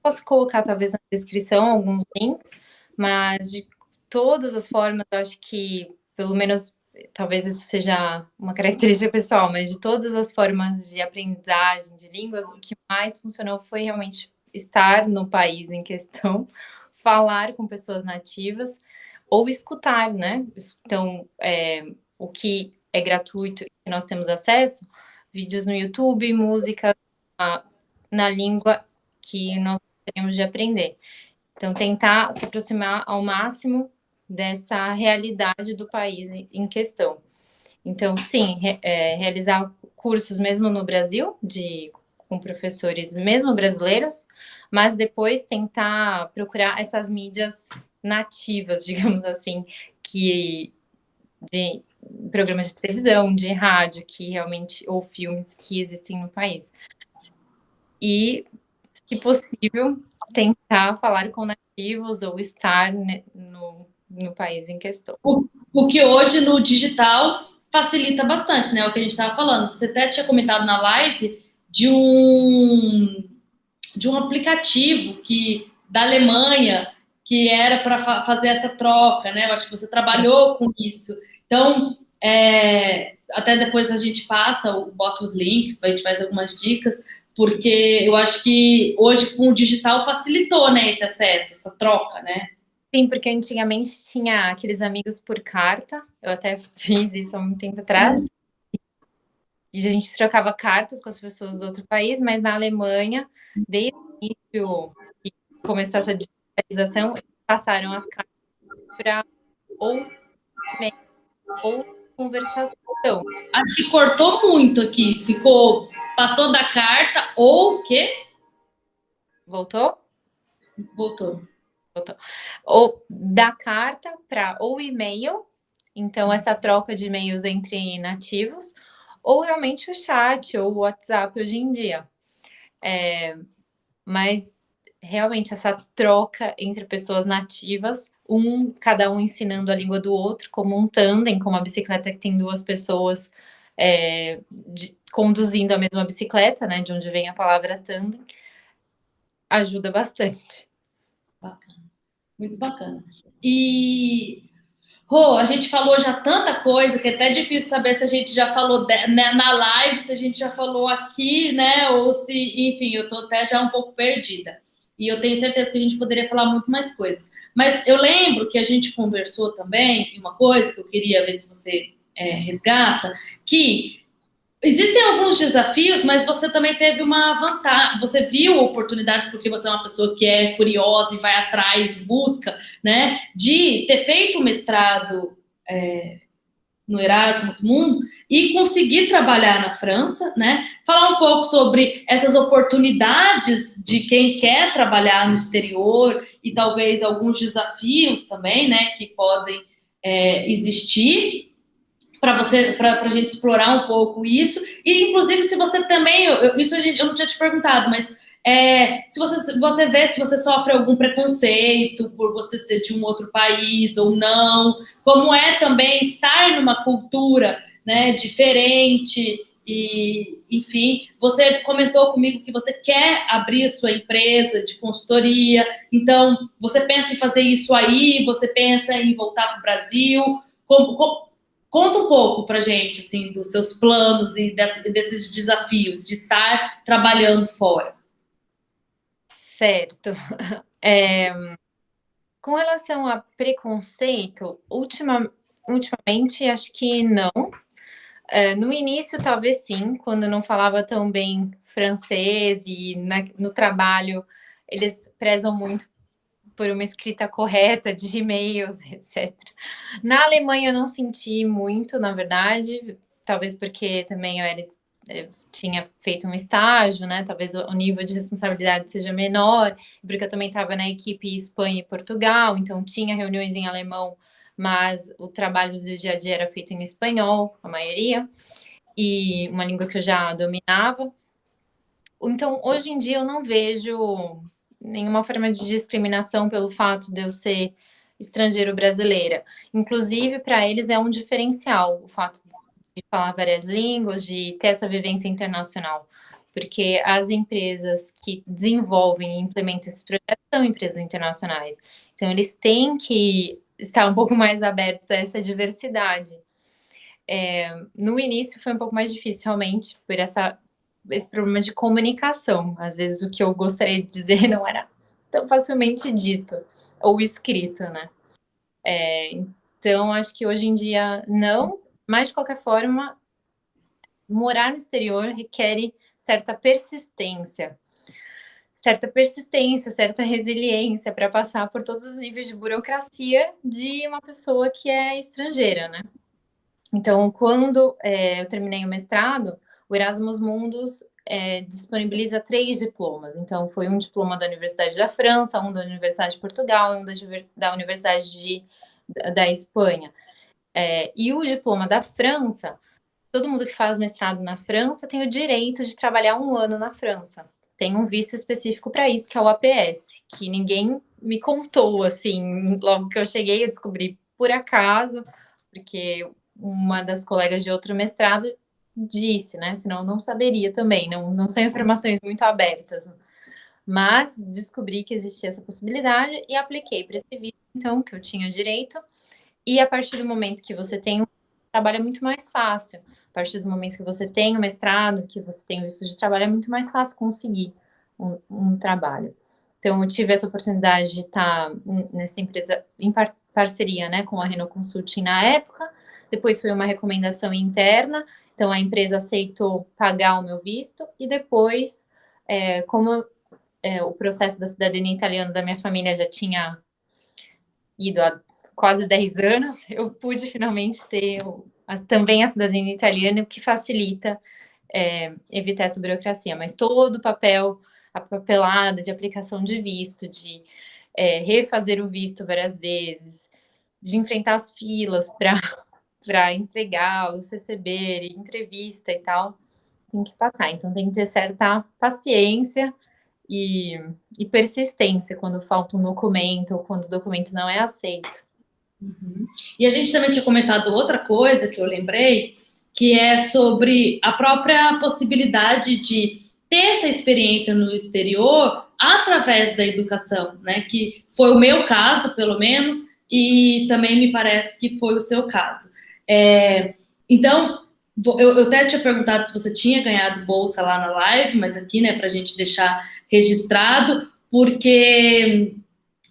Posso colocar, talvez, na descrição alguns links, mas de todas as formas, eu acho que, pelo menos talvez isso seja uma característica pessoal, mas de todas as formas de aprendizagem de línguas, o que mais funcionou foi realmente estar no país em questão, falar com pessoas nativas ou escutar, né? Então, o que é gratuito e que nós temos acesso, vídeos no YouTube, música na língua que nós gostaríamos de aprender. Então, tentar se aproximar ao máximo dessa realidade do país em questão. Então, sim, realizar cursos mesmo no Brasil, com professores mesmo brasileiros, mas depois tentar procurar essas mídias nativas, digamos assim, de programas de televisão, de rádio, que realmente, ou filmes que existem no país. E, se possível, tentar falar com nativos ou estar no país em questão. O que hoje no digital facilita bastante, né? O que a gente estava falando. Você até tinha comentado na live de um aplicativo da Alemanha que era para fazer essa troca, né? Eu acho que você trabalhou com isso. Então, até depois a gente bota os links, a gente faz algumas dicas, porque eu acho que hoje com o digital facilitou, né, esse acesso, essa troca, né? Sim, porque antigamente tinha aqueles amigos por carta, eu até fiz isso há muito tempo atrás, e a gente trocava cartas com as pessoas do outro país, mas na Alemanha, desde o início que começou essa digitalização, eles passaram as cartas para ou e-mail ou conversação. Acho que cortou muito aqui, passou da carta ou o quê? Voltou? Voltou. Ou da carta para ou e-mail, então essa troca de e-mails entre nativos, ou realmente o chat ou o WhatsApp hoje em dia. Mas realmente essa troca entre pessoas nativas, cada um ensinando a língua do outro, como um tandem, como a bicicleta que tem duas pessoas conduzindo a mesma bicicleta, né? De onde vem a palavra tandem, ajuda bastante. Bacana. Muito bacana. E, Rô, a gente falou já tanta coisa que é até difícil saber se a gente já falou na live, se a gente já falou aqui, né? Ou se, enfim, eu tô até já um pouco perdida. E eu tenho certeza que a gente poderia falar muito mais coisas. Mas eu lembro que a gente conversou também, uma coisa que eu queria ver se você resgata, que existem alguns desafios, mas você também teve uma vantagem. Você viu oportunidades porque você é uma pessoa que é curiosa e vai atrás, busca, né? De ter feito o mestrado no Erasmus Mundus e conseguir trabalhar na França, né? Falar um pouco sobre essas oportunidades de quem quer trabalhar no exterior e talvez alguns desafios também, né? Que podem existir para a gente explorar um pouco isso. E, inclusive, se você também. Isso eu não tinha te perguntado, mas se você vê se você sofre algum preconceito por você ser de um outro país ou não, como é também estar numa cultura, né, diferente. E, enfim, você comentou comigo que você quer abrir a sua empresa de consultoria, então você pensa em fazer isso aí, você pensa em voltar para o Brasil. Conta um pouco pra gente, assim, dos seus planos e desses desafios de estar trabalhando fora. Certo. Com relação a preconceito, ultimamente acho que não. No início, talvez sim, quando não falava tão bem francês e no trabalho eles prezam muito por uma escrita correta de e-mails, etc. Na Alemanha eu não senti muito, na verdade, talvez porque também eu tinha feito um estágio, né? Talvez o nível de responsabilidade seja menor, porque eu também estava na equipe Espanha e Portugal, então tinha reuniões em alemão, mas o trabalho do dia a dia era feito em espanhol, a maioria, e uma língua que eu já dominava. Então, hoje em dia eu não vejo nenhuma forma de discriminação pelo fato de eu ser estrangeiro brasileira. Inclusive, para eles é um diferencial o fato de falar várias línguas, de ter essa vivência internacional, porque as empresas que desenvolvem e implementam esses projetos são empresas internacionais. Então, eles têm que estar um pouco mais abertos a essa diversidade. No início foi um pouco mais difícil, realmente, por esse problema de comunicação. Às vezes o que eu gostaria de dizer não era tão facilmente dito ou escrito, né? Então, acho que hoje em dia não, mas de qualquer forma, morar no exterior requer certa persistência, certa resiliência para passar por todos os níveis de burocracia de uma pessoa que é estrangeira, né? Então, quando eu terminei o mestrado, o Erasmus Mundus disponibiliza 3 diplomas. Então, foi um diploma da Universidade da França, um da Universidade de Portugal e um da Universidade da Espanha. E o diploma da França, todo mundo que faz mestrado na França tem o direito de trabalhar 1 ano na França. Tem um visto específico para isso, que é o APS, que ninguém me contou, assim, logo que eu cheguei, eu descobri por acaso, porque uma das colegas de outro mestrado disse, né? Senão eu não saberia também, não são informações muito abertas. Mas descobri que existia essa possibilidade e apliquei para esse visto, então, que eu tinha direito. E a partir do momento que você tem trabalho é muito mais fácil. A partir do momento que você tem o mestrado, que você tem o visto de trabalho, é muito mais fácil conseguir um trabalho. Então, eu tive essa oportunidade de estar nessa empresa em parceria, né, com a Renault Consulting na época. Depois foi uma recomendação interna, então a empresa aceitou pagar o meu visto. E depois, como o processo da cidadania italiana da minha família já tinha ido há quase 10 anos, eu pude finalmente ter também a cidadania italiana, o que facilita evitar essa burocracia. Mas todo o papel, a papelada de aplicação de visto, de refazer o visto várias vezes, de enfrentar as filas para entregá-los, receber, entrevista e tal, tem que passar. Então, tem que ter certa paciência e persistência quando falta um documento ou quando o documento não é aceito. Uhum. E a gente também tinha comentado outra coisa que eu lembrei, que é sobre a própria possibilidade de ter essa experiência no exterior através da educação, né? Que foi o meu caso, pelo menos, e também me parece que foi o seu caso. Então, eu até tinha perguntado se você tinha ganhado bolsa lá na live, mas aqui, né, para a gente deixar registrado, porque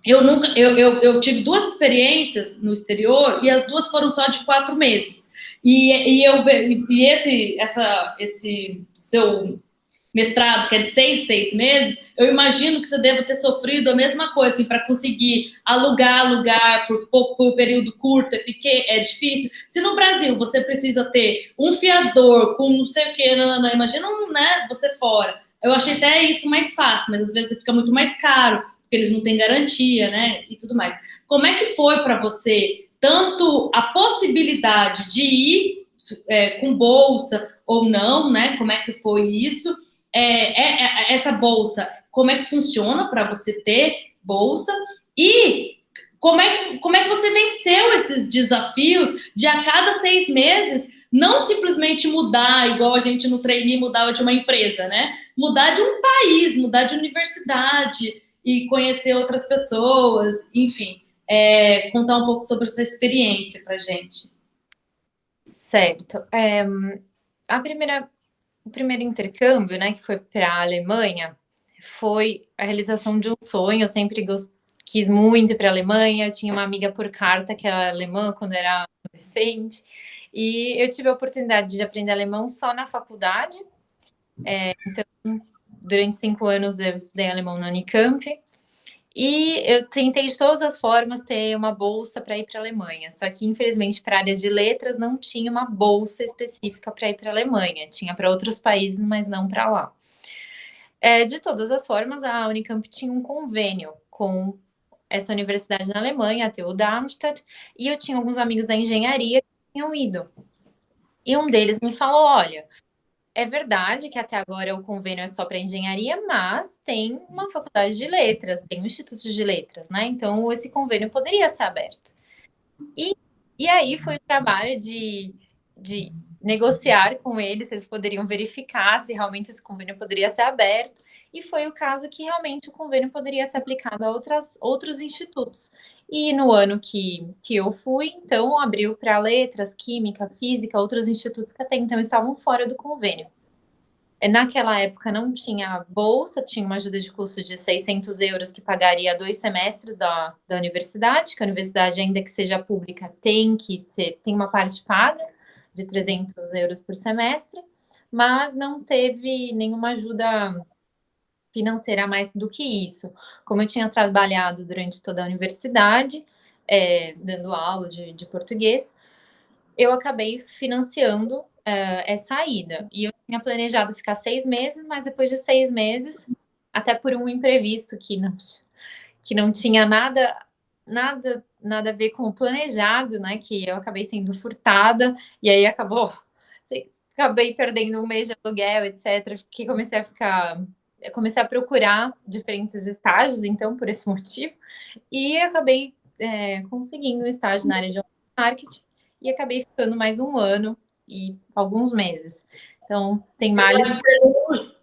eu tive 2 experiências no exterior e as 2 foram só de 4 meses. Esse seu mestrado, que é de 6 meses, eu imagino que você deva ter sofrido a mesma coisa, assim, para conseguir alugar lugar por período curto, é difícil. Se no Brasil você precisa ter um fiador com não sei o que, imagina, né, você fora. Eu achei até isso mais fácil, mas às vezes fica muito mais caro, porque eles não têm garantia, né, e tudo mais. Como é que foi para você, tanto a possibilidade de ir com bolsa ou não, né, como é que foi isso? Essa bolsa, como é que funciona para você ter bolsa? E como é que você venceu esses desafios de a cada 6 meses não simplesmente mudar, igual a gente no trainee mudava de uma empresa, né? Mudar de um país, mudar de universidade e conhecer outras pessoas, enfim, contar um pouco sobre essa experiência para gente. Certo. O primeiro intercâmbio, né, que foi para a Alemanha, foi a realização de um sonho. Eu sempre quis muito ir para a Alemanha. Eu tinha uma amiga por carta que era alemã quando era adolescente. E eu tive a oportunidade de aprender alemão só na faculdade. Então, durante 5 anos eu estudei alemão na Unicamp. E eu tentei de todas as formas ter uma bolsa para ir para a Alemanha. Só que, infelizmente, para a área de letras não tinha uma bolsa específica para ir para a Alemanha. Tinha para outros países, mas não para lá. De todas as formas, a Unicamp tinha um convênio com essa universidade na Alemanha, a TU Darmstadt, e eu tinha alguns amigos da engenharia que tinham ido. E um deles me falou: olha, é verdade que até agora o convênio é só para engenharia, mas tem uma faculdade de letras, tem um instituto de letras, né? Então, esse convênio poderia ser aberto. E aí foi o trabalho de negociar com eles se eles poderiam verificar se realmente esse convênio poderia ser aberto, e foi o caso que realmente o convênio poderia ser aplicado a outros institutos. E no ano que eu fui, então, abriu para letras, química, física, outros institutos que até então estavam fora do convênio. Naquela época não tinha bolsa, tinha uma ajuda de custo de 600 euros que pagaria 2 semestres da universidade, que a universidade, ainda que seja pública, tem uma parte paga de 300 euros por semestre, mas não teve nenhuma ajuda financeira mais do que isso. Como eu tinha trabalhado durante toda a universidade, dando aula de português, eu acabei financiando essa ida. E eu tinha planejado ficar 6 meses, mas depois de 6 meses, até por um imprevisto que não tinha nada a ver com o planejado, né? Que eu acabei sendo furtada, e aí acabei perdendo um mês de aluguel, etc. Que comecei a procurar diferentes estágios, então, por esse motivo, e acabei conseguindo um estágio na área de marketing, e acabei ficando mais um ano e alguns meses. Então, tem males.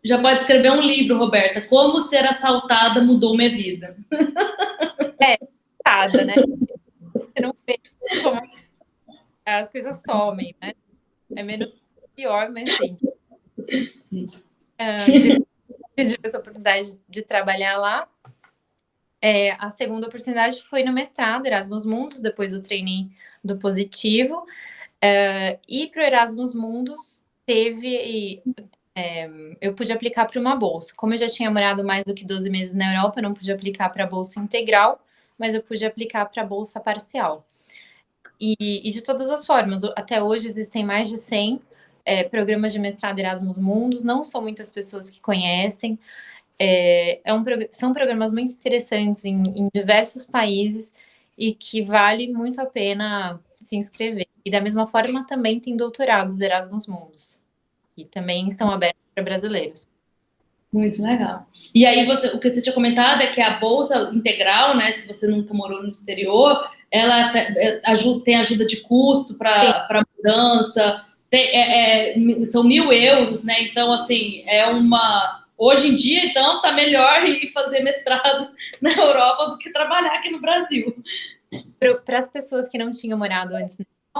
Já pode escrever um livro, Roberta. Como ser assaltada mudou minha vida. Assaltada, né? Você não vê como as coisas somem, né? É menos pior, mas sim. Tive essa oportunidade de trabalhar lá. A segunda oportunidade foi no mestrado, Erasmus Mundus, depois do trainee do Positivo. E para o Erasmus Mundus, eu pude aplicar para uma bolsa. Como eu já tinha morado mais do que 12 meses na Europa, eu não pude aplicar para a bolsa integral, mas eu pude aplicar para a bolsa parcial. E de todas as formas, até hoje existem mais de 100 programas de mestrado Erasmus Mundus, não são muitas pessoas que conhecem. São programas muito interessantes em diversos países e que vale muito a pena se inscrever. E da mesma forma também tem doutorados Erasmus Mundus, que também são abertos para brasileiros. Muito legal. E aí, o que você tinha comentado é que a bolsa integral, né, se você nunca morou no exterior, ela tem ajuda de custo para mudança, são 1.000 euros, né? Então, assim, hoje em dia, então, tá melhor ir fazer mestrado na Europa do que trabalhar aqui no Brasil. Para as pessoas que não tinham morado antes,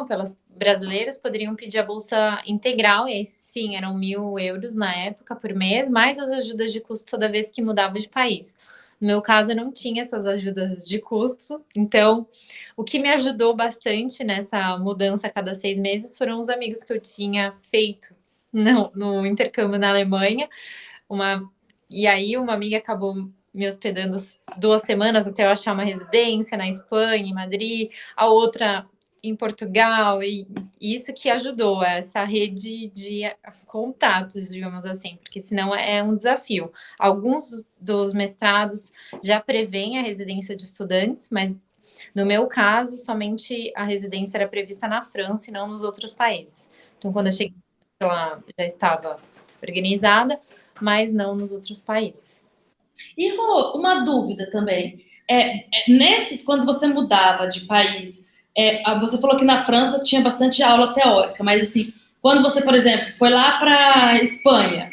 pelas brasileiras, poderiam pedir a bolsa integral, e aí sim, eram 1.000 euros na época por mês, mais as ajudas de custo toda vez que mudava de país. No meu caso, eu não tinha essas ajudas de custo, então o que me ajudou bastante nessa mudança a cada 6 meses foram os amigos que eu tinha feito no intercâmbio na Alemanha. E aí uma amiga acabou me hospedando 2 semanas até eu achar uma residência na Espanha, em Madrid, a outra em Portugal, e isso que ajudou, essa rede de contatos, digamos assim, porque senão é um desafio. Alguns dos mestrados já prevêem a residência de estudantes, mas no meu caso, somente a residência era prevista na França e não nos outros países. Então, quando eu cheguei, ela já estava organizada, mas não nos outros países. E Rô, uma dúvida também. Quando você mudava de país, você falou que na França tinha bastante aula teórica, mas assim, quando você, por exemplo, foi lá para Espanha,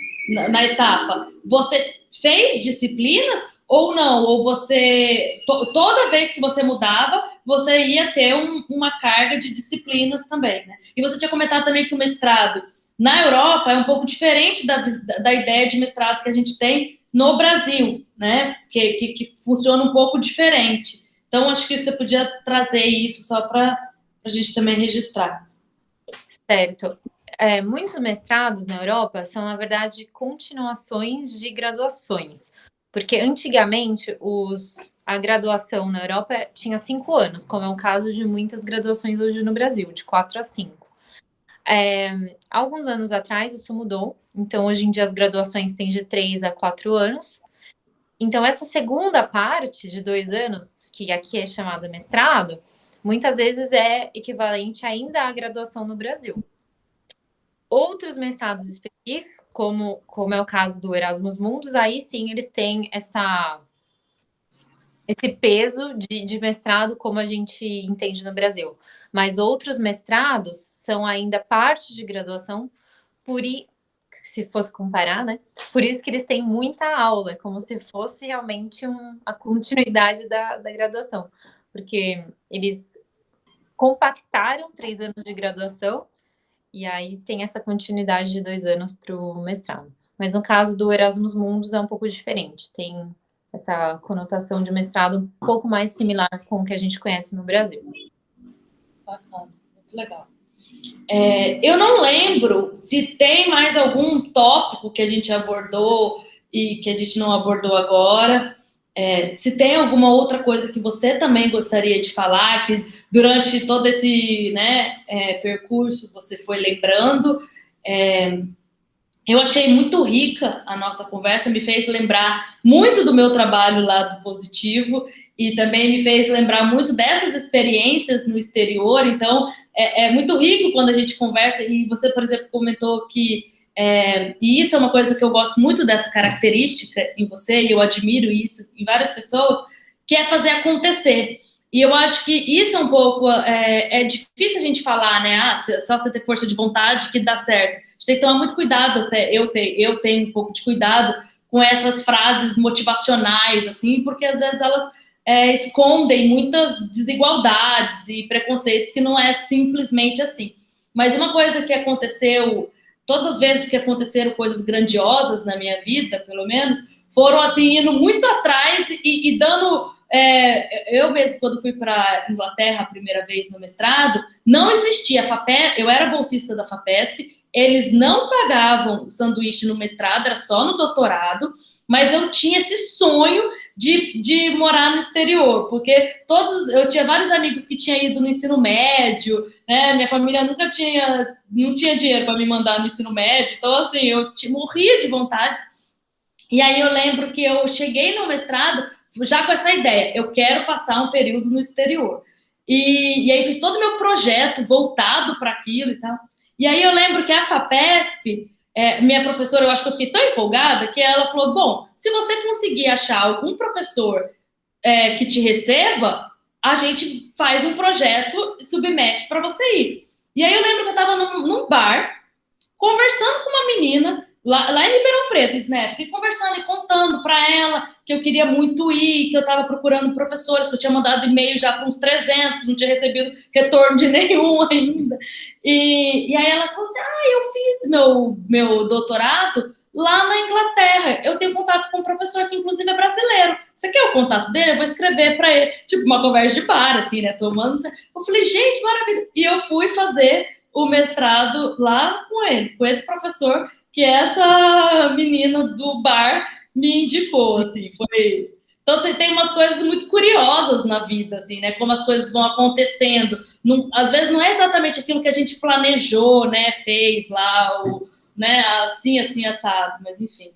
na etapa, você fez disciplinas ou não? Ou toda vez que você mudava, você ia ter uma carga de disciplinas também, né? E você tinha comentado também que o mestrado na Europa é um pouco diferente da ideia de mestrado que a gente tem no Brasil, né? Que funciona um pouco diferente. Então, acho que você podia trazer isso só para a gente também registrar. Certo. Muitos mestrados na Europa são, na verdade, continuações de graduações. Porque antigamente a graduação na Europa tinha 5 anos, como é o caso de muitas graduações hoje no Brasil, de 4 a 5. Alguns anos atrás isso mudou, então hoje em dia as graduações têm de 3 a 4 anos. Então essa segunda parte de 2 anos, que aqui é chamada mestrado, muitas vezes é equivalente ainda à graduação no Brasil. Outros mestrados específicos, como é o caso do Erasmus Mundus, aí sim eles têm esse peso de mestrado como a gente entende no Brasil. Mas outros mestrados são ainda parte de graduação, se fosse comparar, né? Por isso que eles têm muita aula, como se fosse realmente a continuidade da graduação. Porque eles compactaram 3 anos de graduação e aí tem essa continuidade de 2 anos para o mestrado. Mas no caso do Erasmus Mundus é um pouco diferente, tem essa conotação de mestrado um pouco mais similar com o que a gente conhece no Brasil. Bacana, muito legal. Eu não lembro se tem mais algum tópico que a gente abordou e que a gente não abordou agora. Se tem alguma outra coisa que você também gostaria de falar, que durante todo esse, né, percurso você foi lembrando. Eu achei muito rica a nossa conversa, me fez lembrar muito do meu trabalho lá do Positivo e também me fez lembrar muito dessas experiências no exterior. Então, é muito rico quando a gente conversa. E você, por exemplo, comentou que, e isso é uma coisa que eu gosto muito dessa característica em você, e eu admiro isso em várias pessoas, que é fazer acontecer. E eu acho que isso é um pouco, é difícil a gente falar, né? Só você ter força de vontade que dá certo. A gente tem que tomar muito cuidado, até eu tenho um pouco de cuidado com essas frases motivacionais, assim, porque às vezes elas escondem muitas desigualdades e preconceitos que não é simplesmente assim. Mas uma coisa que aconteceu, todas as vezes que aconteceram coisas grandiosas na minha vida, pelo menos, foram assim, indo muito atrás e dando. Eu mesmo, quando fui para Inglaterra a primeira vez no mestrado, não existia a FAPESP, eu era bolsista da FAPESP, eles não pagavam o sanduíche no mestrado, era só no doutorado, mas eu tinha esse sonho de morar no exterior, porque eu tinha vários amigos que tinham ido no ensino médio, né? Minha família não tinha dinheiro para me mandar no ensino médio, então assim, eu morria de vontade. E aí eu lembro que eu cheguei no mestrado já com essa ideia, eu quero passar um período no exterior. E aí fiz todo o meu projeto voltado para aquilo e tal. E aí eu lembro que a FAPESP, minha professora, eu acho que eu fiquei tão empolgada que ela falou: bom, se você conseguir achar algum professor que te receba, a gente faz um projeto e submete para você ir. E aí eu lembro que eu estava num bar, conversando com uma menina, lá em Ribeirão Preto, isso, né? E conversando e contando para ela que eu queria muito ir, que eu estava procurando professores, que eu tinha mandado e-mail já para uns 300, não tinha recebido retorno de nenhum ainda. E aí ela falou assim: eu fiz meu doutorado lá na Inglaterra. Eu tenho contato com um professor que, inclusive, é brasileiro. Você quer o contato dele? Eu vou escrever para ele. Tipo, uma conversa de bar, assim, né? Tomando. Eu falei: gente, maravilha. E eu fui fazer o mestrado lá com ele, com esse professor que essa menina do bar me indicou, assim, foi... Então, tem umas coisas muito curiosas na vida, assim, né? Como as coisas vão acontecendo. Às vezes não é exatamente aquilo que a gente planejou, né? Fez lá, né? Assim, assim, assado, mas enfim.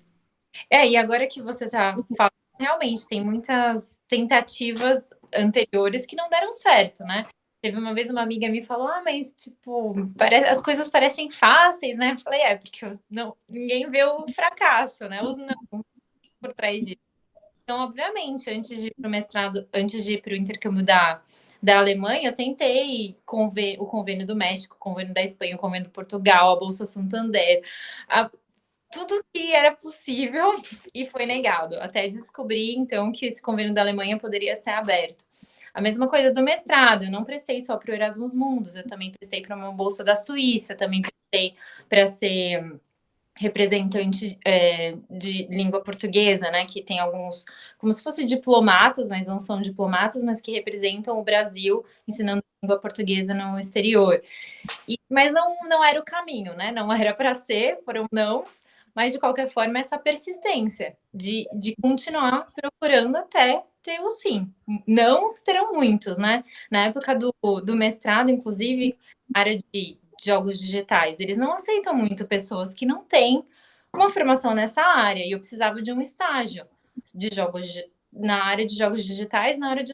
E agora que você está falando, realmente tem muitas tentativas anteriores que não deram certo, né? Teve uma vez uma amiga me falou: mas tipo, as coisas parecem fáceis, né? Eu falei: porque ninguém vê o fracasso, né? Os não por trás disso. Então, obviamente, antes de ir para o mestrado, antes de ir para o intercâmbio da Alemanha, eu tentei o convênio do México, o convênio da Espanha, o convênio do Portugal, a Bolsa Santander, tudo que era possível e foi negado, até descobrir, então, que esse convênio da Alemanha poderia ser aberto. A mesma coisa do mestrado, eu não prestei só para o Erasmus Mundus, eu também prestei para uma bolsa da Suíça, também prestei para ser representante de língua portuguesa, né, que tem alguns, como se fossem diplomatas, mas não são diplomatas, mas que representam o Brasil ensinando língua portuguesa no exterior. Mas não era o caminho, né, não era para ser, foram nãos, mas de qualquer forma essa persistência de continuar procurando até ter o sim. Nãos terão muitos, né? Na época do mestrado, inclusive, área de jogos digitais, eles não aceitam muito pessoas que não têm uma formação nessa área, e eu precisava de um estágio de jogos na área de jogos digitais, na área de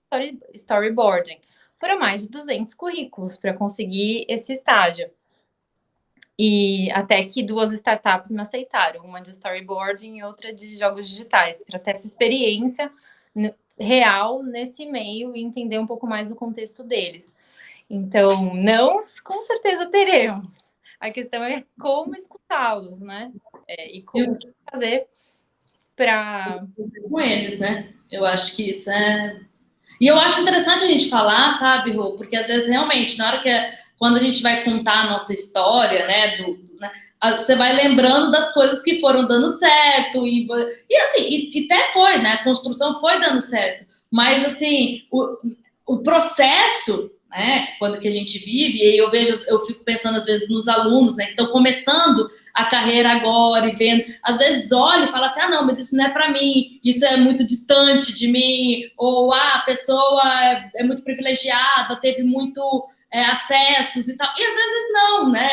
storyboarding. Foram mais de 200 currículos para conseguir esse estágio. E até que 2 startups me aceitaram, uma de storyboarding e outra de jogos digitais, para ter essa experiência real nesse meio e entender um pouco mais o contexto deles. Então, não, com certeza teremos. A questão é como escutá-los, né? E como fazer para... Com eles, né? Eu acho que isso é... E eu acho interessante a gente falar, sabe, Rô? Porque às vezes, realmente, na hora quando a gente vai contar a nossa história, né, né, você vai lembrando das coisas que foram dando certo, e assim, e até foi, né? A construção foi dando certo. Mas, assim, o processo, né, quando que a gente vive, e eu fico pensando, às vezes, nos alunos, né, que estão começando a carreira agora e vendo, às vezes olha e fala assim, não, mas isso não é para mim, isso é muito distante de mim, ou a pessoa é muito privilegiada, teve muito acessos e tal, e às vezes não, né,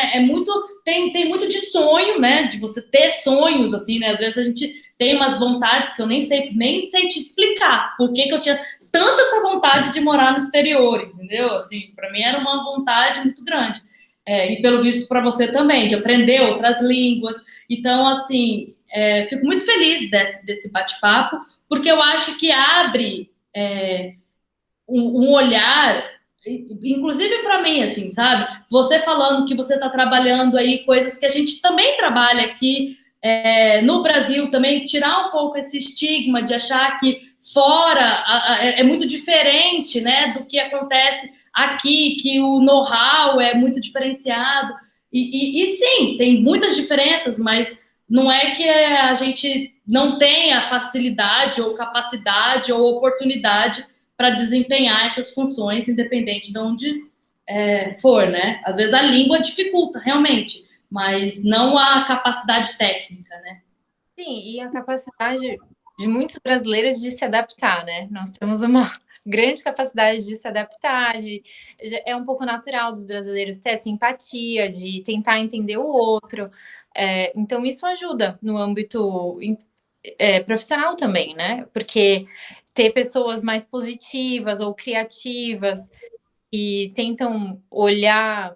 tem muito de sonho, né, de você ter sonhos, assim, né, às vezes a gente tem umas vontades que eu nem sei te explicar, por que eu tinha tanta essa vontade de morar no exterior, entendeu, assim, para mim era uma vontade muito grande. E pelo visto para você também, de aprender outras línguas. Então, assim, fico muito feliz desse bate-papo, porque eu acho que abre um olhar, inclusive para mim, assim, sabe? Você falando que você está trabalhando aí coisas que a gente também trabalha aqui no Brasil, também tirar um pouco esse estigma de achar que fora é muito diferente, né, do que acontece aqui, que o know-how é muito diferenciado. E sim, tem muitas diferenças, mas não é que a gente não tenha facilidade ou capacidade ou oportunidade para desempenhar essas funções, independente de onde for, né? Às vezes a língua dificulta, realmente, mas não a capacidade técnica, né? Sim, e a capacidade de muitos brasileiros de se adaptar, né? Nós temos uma grande capacidade de se adaptar, é um pouco natural dos brasileiros ter simpatia, de tentar entender o outro. Então, isso ajuda no âmbito profissional também, né? Porque ter pessoas mais positivas ou criativas e tentam olhar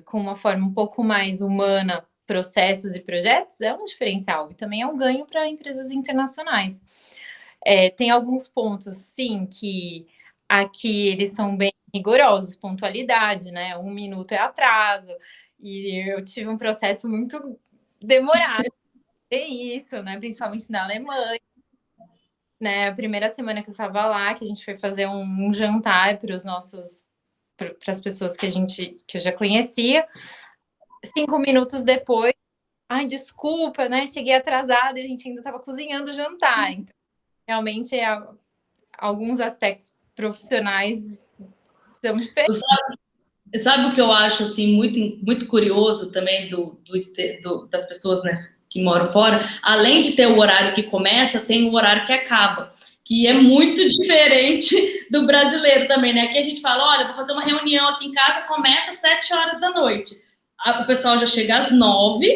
com uma forma um pouco mais humana processos e projetos é um diferencial e também é um ganho para empresas internacionais. Tem alguns pontos, sim, que aqui eles são bem rigorosos, pontualidade, né? 1 minuto é atraso, e eu tive um processo muito demorado. Tem isso, né? Principalmente na Alemanha. Né? A primeira semana que eu estava lá, que a gente foi fazer um jantar para as pessoas que eu já conhecia. 5 minutos depois, ai, desculpa, né? Cheguei atrasada e a gente ainda estava cozinhando o jantar. Então, realmente, alguns aspectos profissionais são diferentes. Sabe o que eu acho assim muito, muito curioso também das pessoas, né, que moram fora? Além de ter o horário que começa, tem o horário que acaba, que é muito diferente do brasileiro também, né? Aqui a gente fala, olha, vou fazer uma reunião aqui em casa, começa às 7 horas da noite. O pessoal já chega às 9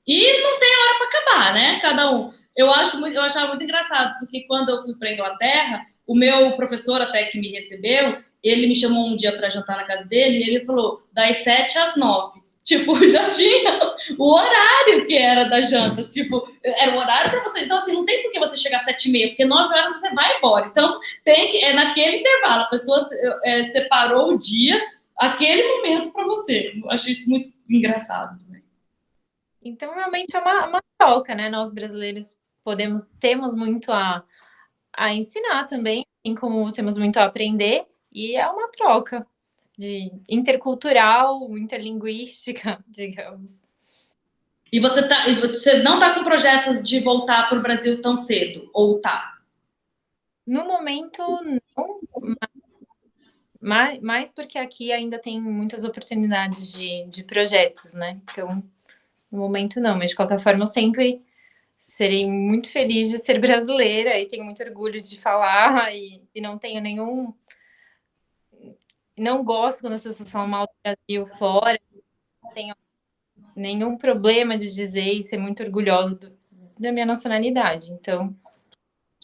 e não tem hora para acabar, né? Cada um. Eu achava muito engraçado, porque quando eu fui para Inglaterra, o meu professor até que me recebeu, ele me chamou um dia para jantar na casa dele e ele falou, das 7 às 9. Tipo, já tinha o horário que era da janta. Tipo, era o horário para você. Então, assim, não tem por que você chegar às 7h30, porque 9 horas você vai embora. Então, naquele intervalo, a pessoa separou o dia, aquele momento para você. Eu acho isso muito engraçado também. Então, realmente é uma troca, né? Nós brasileiros temos muito a ensinar também, assim como temos muito a aprender, e é uma troca de intercultural, interlinguística, digamos. E você não está com projetos de voltar para o Brasil tão cedo, ou tá? No momento, não, mais porque aqui ainda tem muitas oportunidades de projetos, né? Então, no momento não, mas de qualquer forma eu sempre serei muito feliz de ser brasileira e tenho muito orgulho de falar e não tenho não gosto quando as pessoas falam mal do Brasil fora, não tenho nenhum problema de dizer e ser muito orgulhosa da minha nacionalidade, então...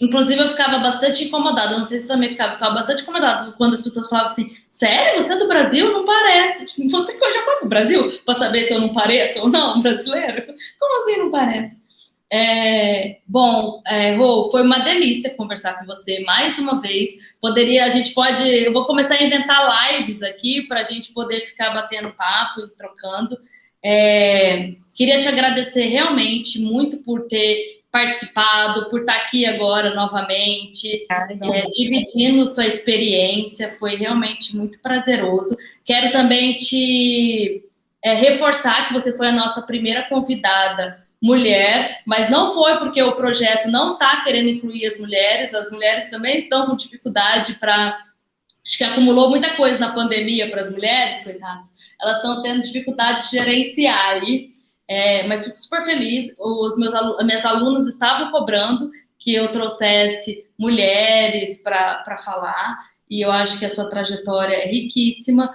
Inclusive, eu ficava bastante incomodada, não sei se você também ficava bastante incomodada quando as pessoas falavam assim, sério, você é do Brasil? Não parece. Tipo, você já foi pro Brasil para saber se eu não pareço ou não brasileiro? Como assim não parece? Rô, foi uma delícia conversar com você mais uma vez. Eu vou começar a inventar lives aqui para a gente poder ficar batendo papo e trocando. Queria te agradecer realmente muito por ter participado, por estar aqui agora novamente, dividindo sua experiência, foi realmente muito prazeroso. Quero também te reforçar que você foi a nossa primeira convidada mulher, mas não foi porque o projeto não está querendo incluir as mulheres também estão com dificuldade para. Acho que acumulou muita coisa na pandemia para as mulheres, coitadas. Elas estão tendo dificuldade de gerenciar aí, mas fico super feliz. Minhas alunas estavam cobrando que eu trouxesse mulheres para falar, e eu acho que a sua trajetória é riquíssima.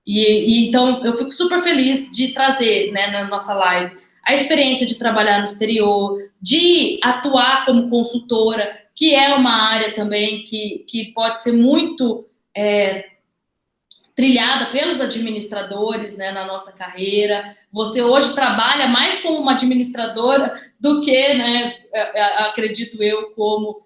Então, eu fico super feliz de trazer, né, na nossa live a experiência de trabalhar no exterior, de atuar como consultora, que é uma área também que pode ser muito trilhada pelos administradores, né, na nossa carreira. Você hoje trabalha mais como uma administradora do que, né, acredito eu, como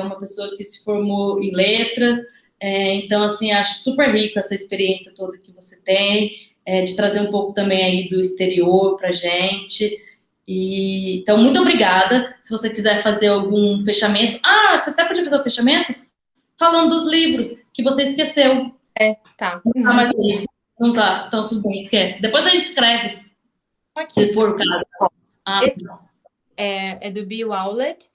uma pessoa que se formou em letras. Então, assim, acho super rico essa experiência toda que você tem, de trazer um pouco também aí do exterior para a gente. Então, muito obrigada. Se você quiser fazer algum fechamento... você até podia fazer o fechamento falando dos livros que você esqueceu. Tá. Não tá mais aí. Não tá. Então, tudo bem, esquece. Depois a gente escreve, se for o caso. Esse é do Bill Howlett,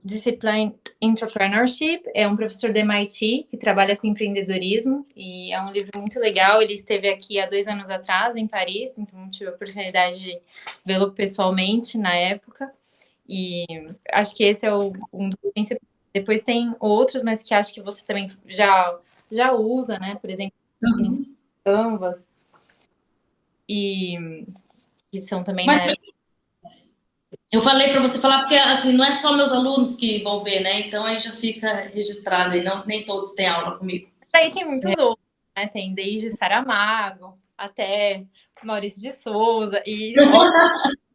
Disciplined Entrepreneurship, é um professor do MIT que trabalha com empreendedorismo e é um livro muito legal. Ele esteve aqui há 2 anos atrás em Paris, então tive a oportunidade de vê-lo pessoalmente na época e acho que esse é um dos principais. Depois tem outros, mas que acho que você também já usa, né? Por exemplo, Canvas e que são também, né? Eu falei para você falar porque assim não é só meus alunos que vão ver, né? Então aí já fica registrado aí, nem todos têm aula comigo. Aí tem muitos outros, né? Tem desde Saramago até Maurício de Souza e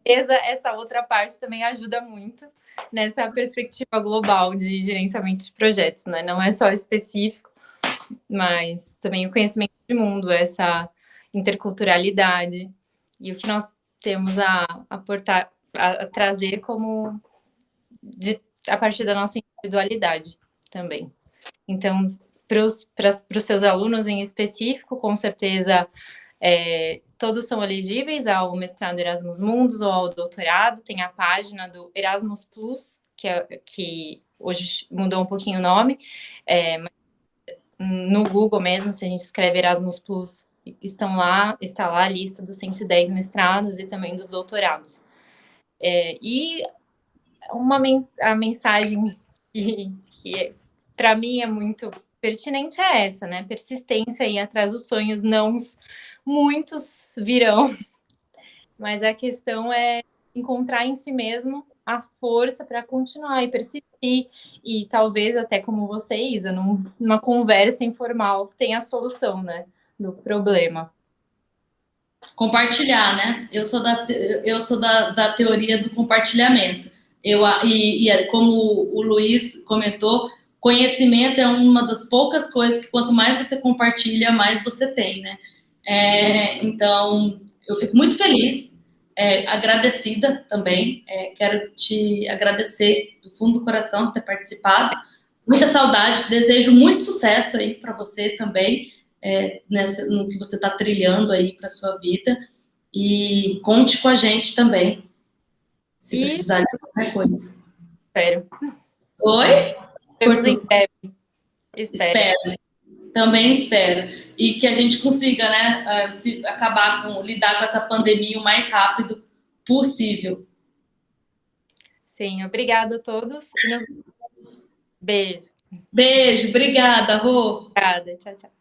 essa outra parte também ajuda muito nessa perspectiva global de gerenciamento de projetos, né? Não é só específico, mas também o conhecimento de mundo, essa interculturalidade e o que nós temos a aportar, a trazer como a partir da nossa individualidade também. Então, para os seus alunos em específico, com certeza, todos são elegíveis ao mestrado Erasmus Mundus ou ao doutorado. Tem a página do Erasmus Plus, que hoje mudou um pouquinho o nome, mas no Google mesmo, se a gente escreve Erasmus Plus, está lá a lista dos 110 mestrados e também dos doutorados. E a mensagem que para mim é muito pertinente é essa, né? Persistência e atrás dos sonhos, não muitos virão, mas a questão é encontrar em si mesmo a força para continuar e persistir e talvez até como você, Isa, numa conversa informal tenha a solução, né, do problema. Compartilhar, né? Eu sou da teoria do compartilhamento. Como o Luiz comentou, conhecimento é uma das poucas coisas que quanto mais você compartilha, mais você tem, né? Então, eu fico muito feliz, agradecida também. Quero te agradecer do fundo do coração por ter participado. Muita saudade, desejo muito sucesso aí para você também, no que você está trilhando aí para sua vida. E conte com a gente também, se precisar de qualquer coisa. Espero. Oi? Em breve. Espero. Também espero. E que a gente consiga, né, lidar com essa pandemia o mais rápido possível. Sim, obrigada a todos. Beijo. Beijo, obrigada, Rô. Obrigada, tchau, tchau.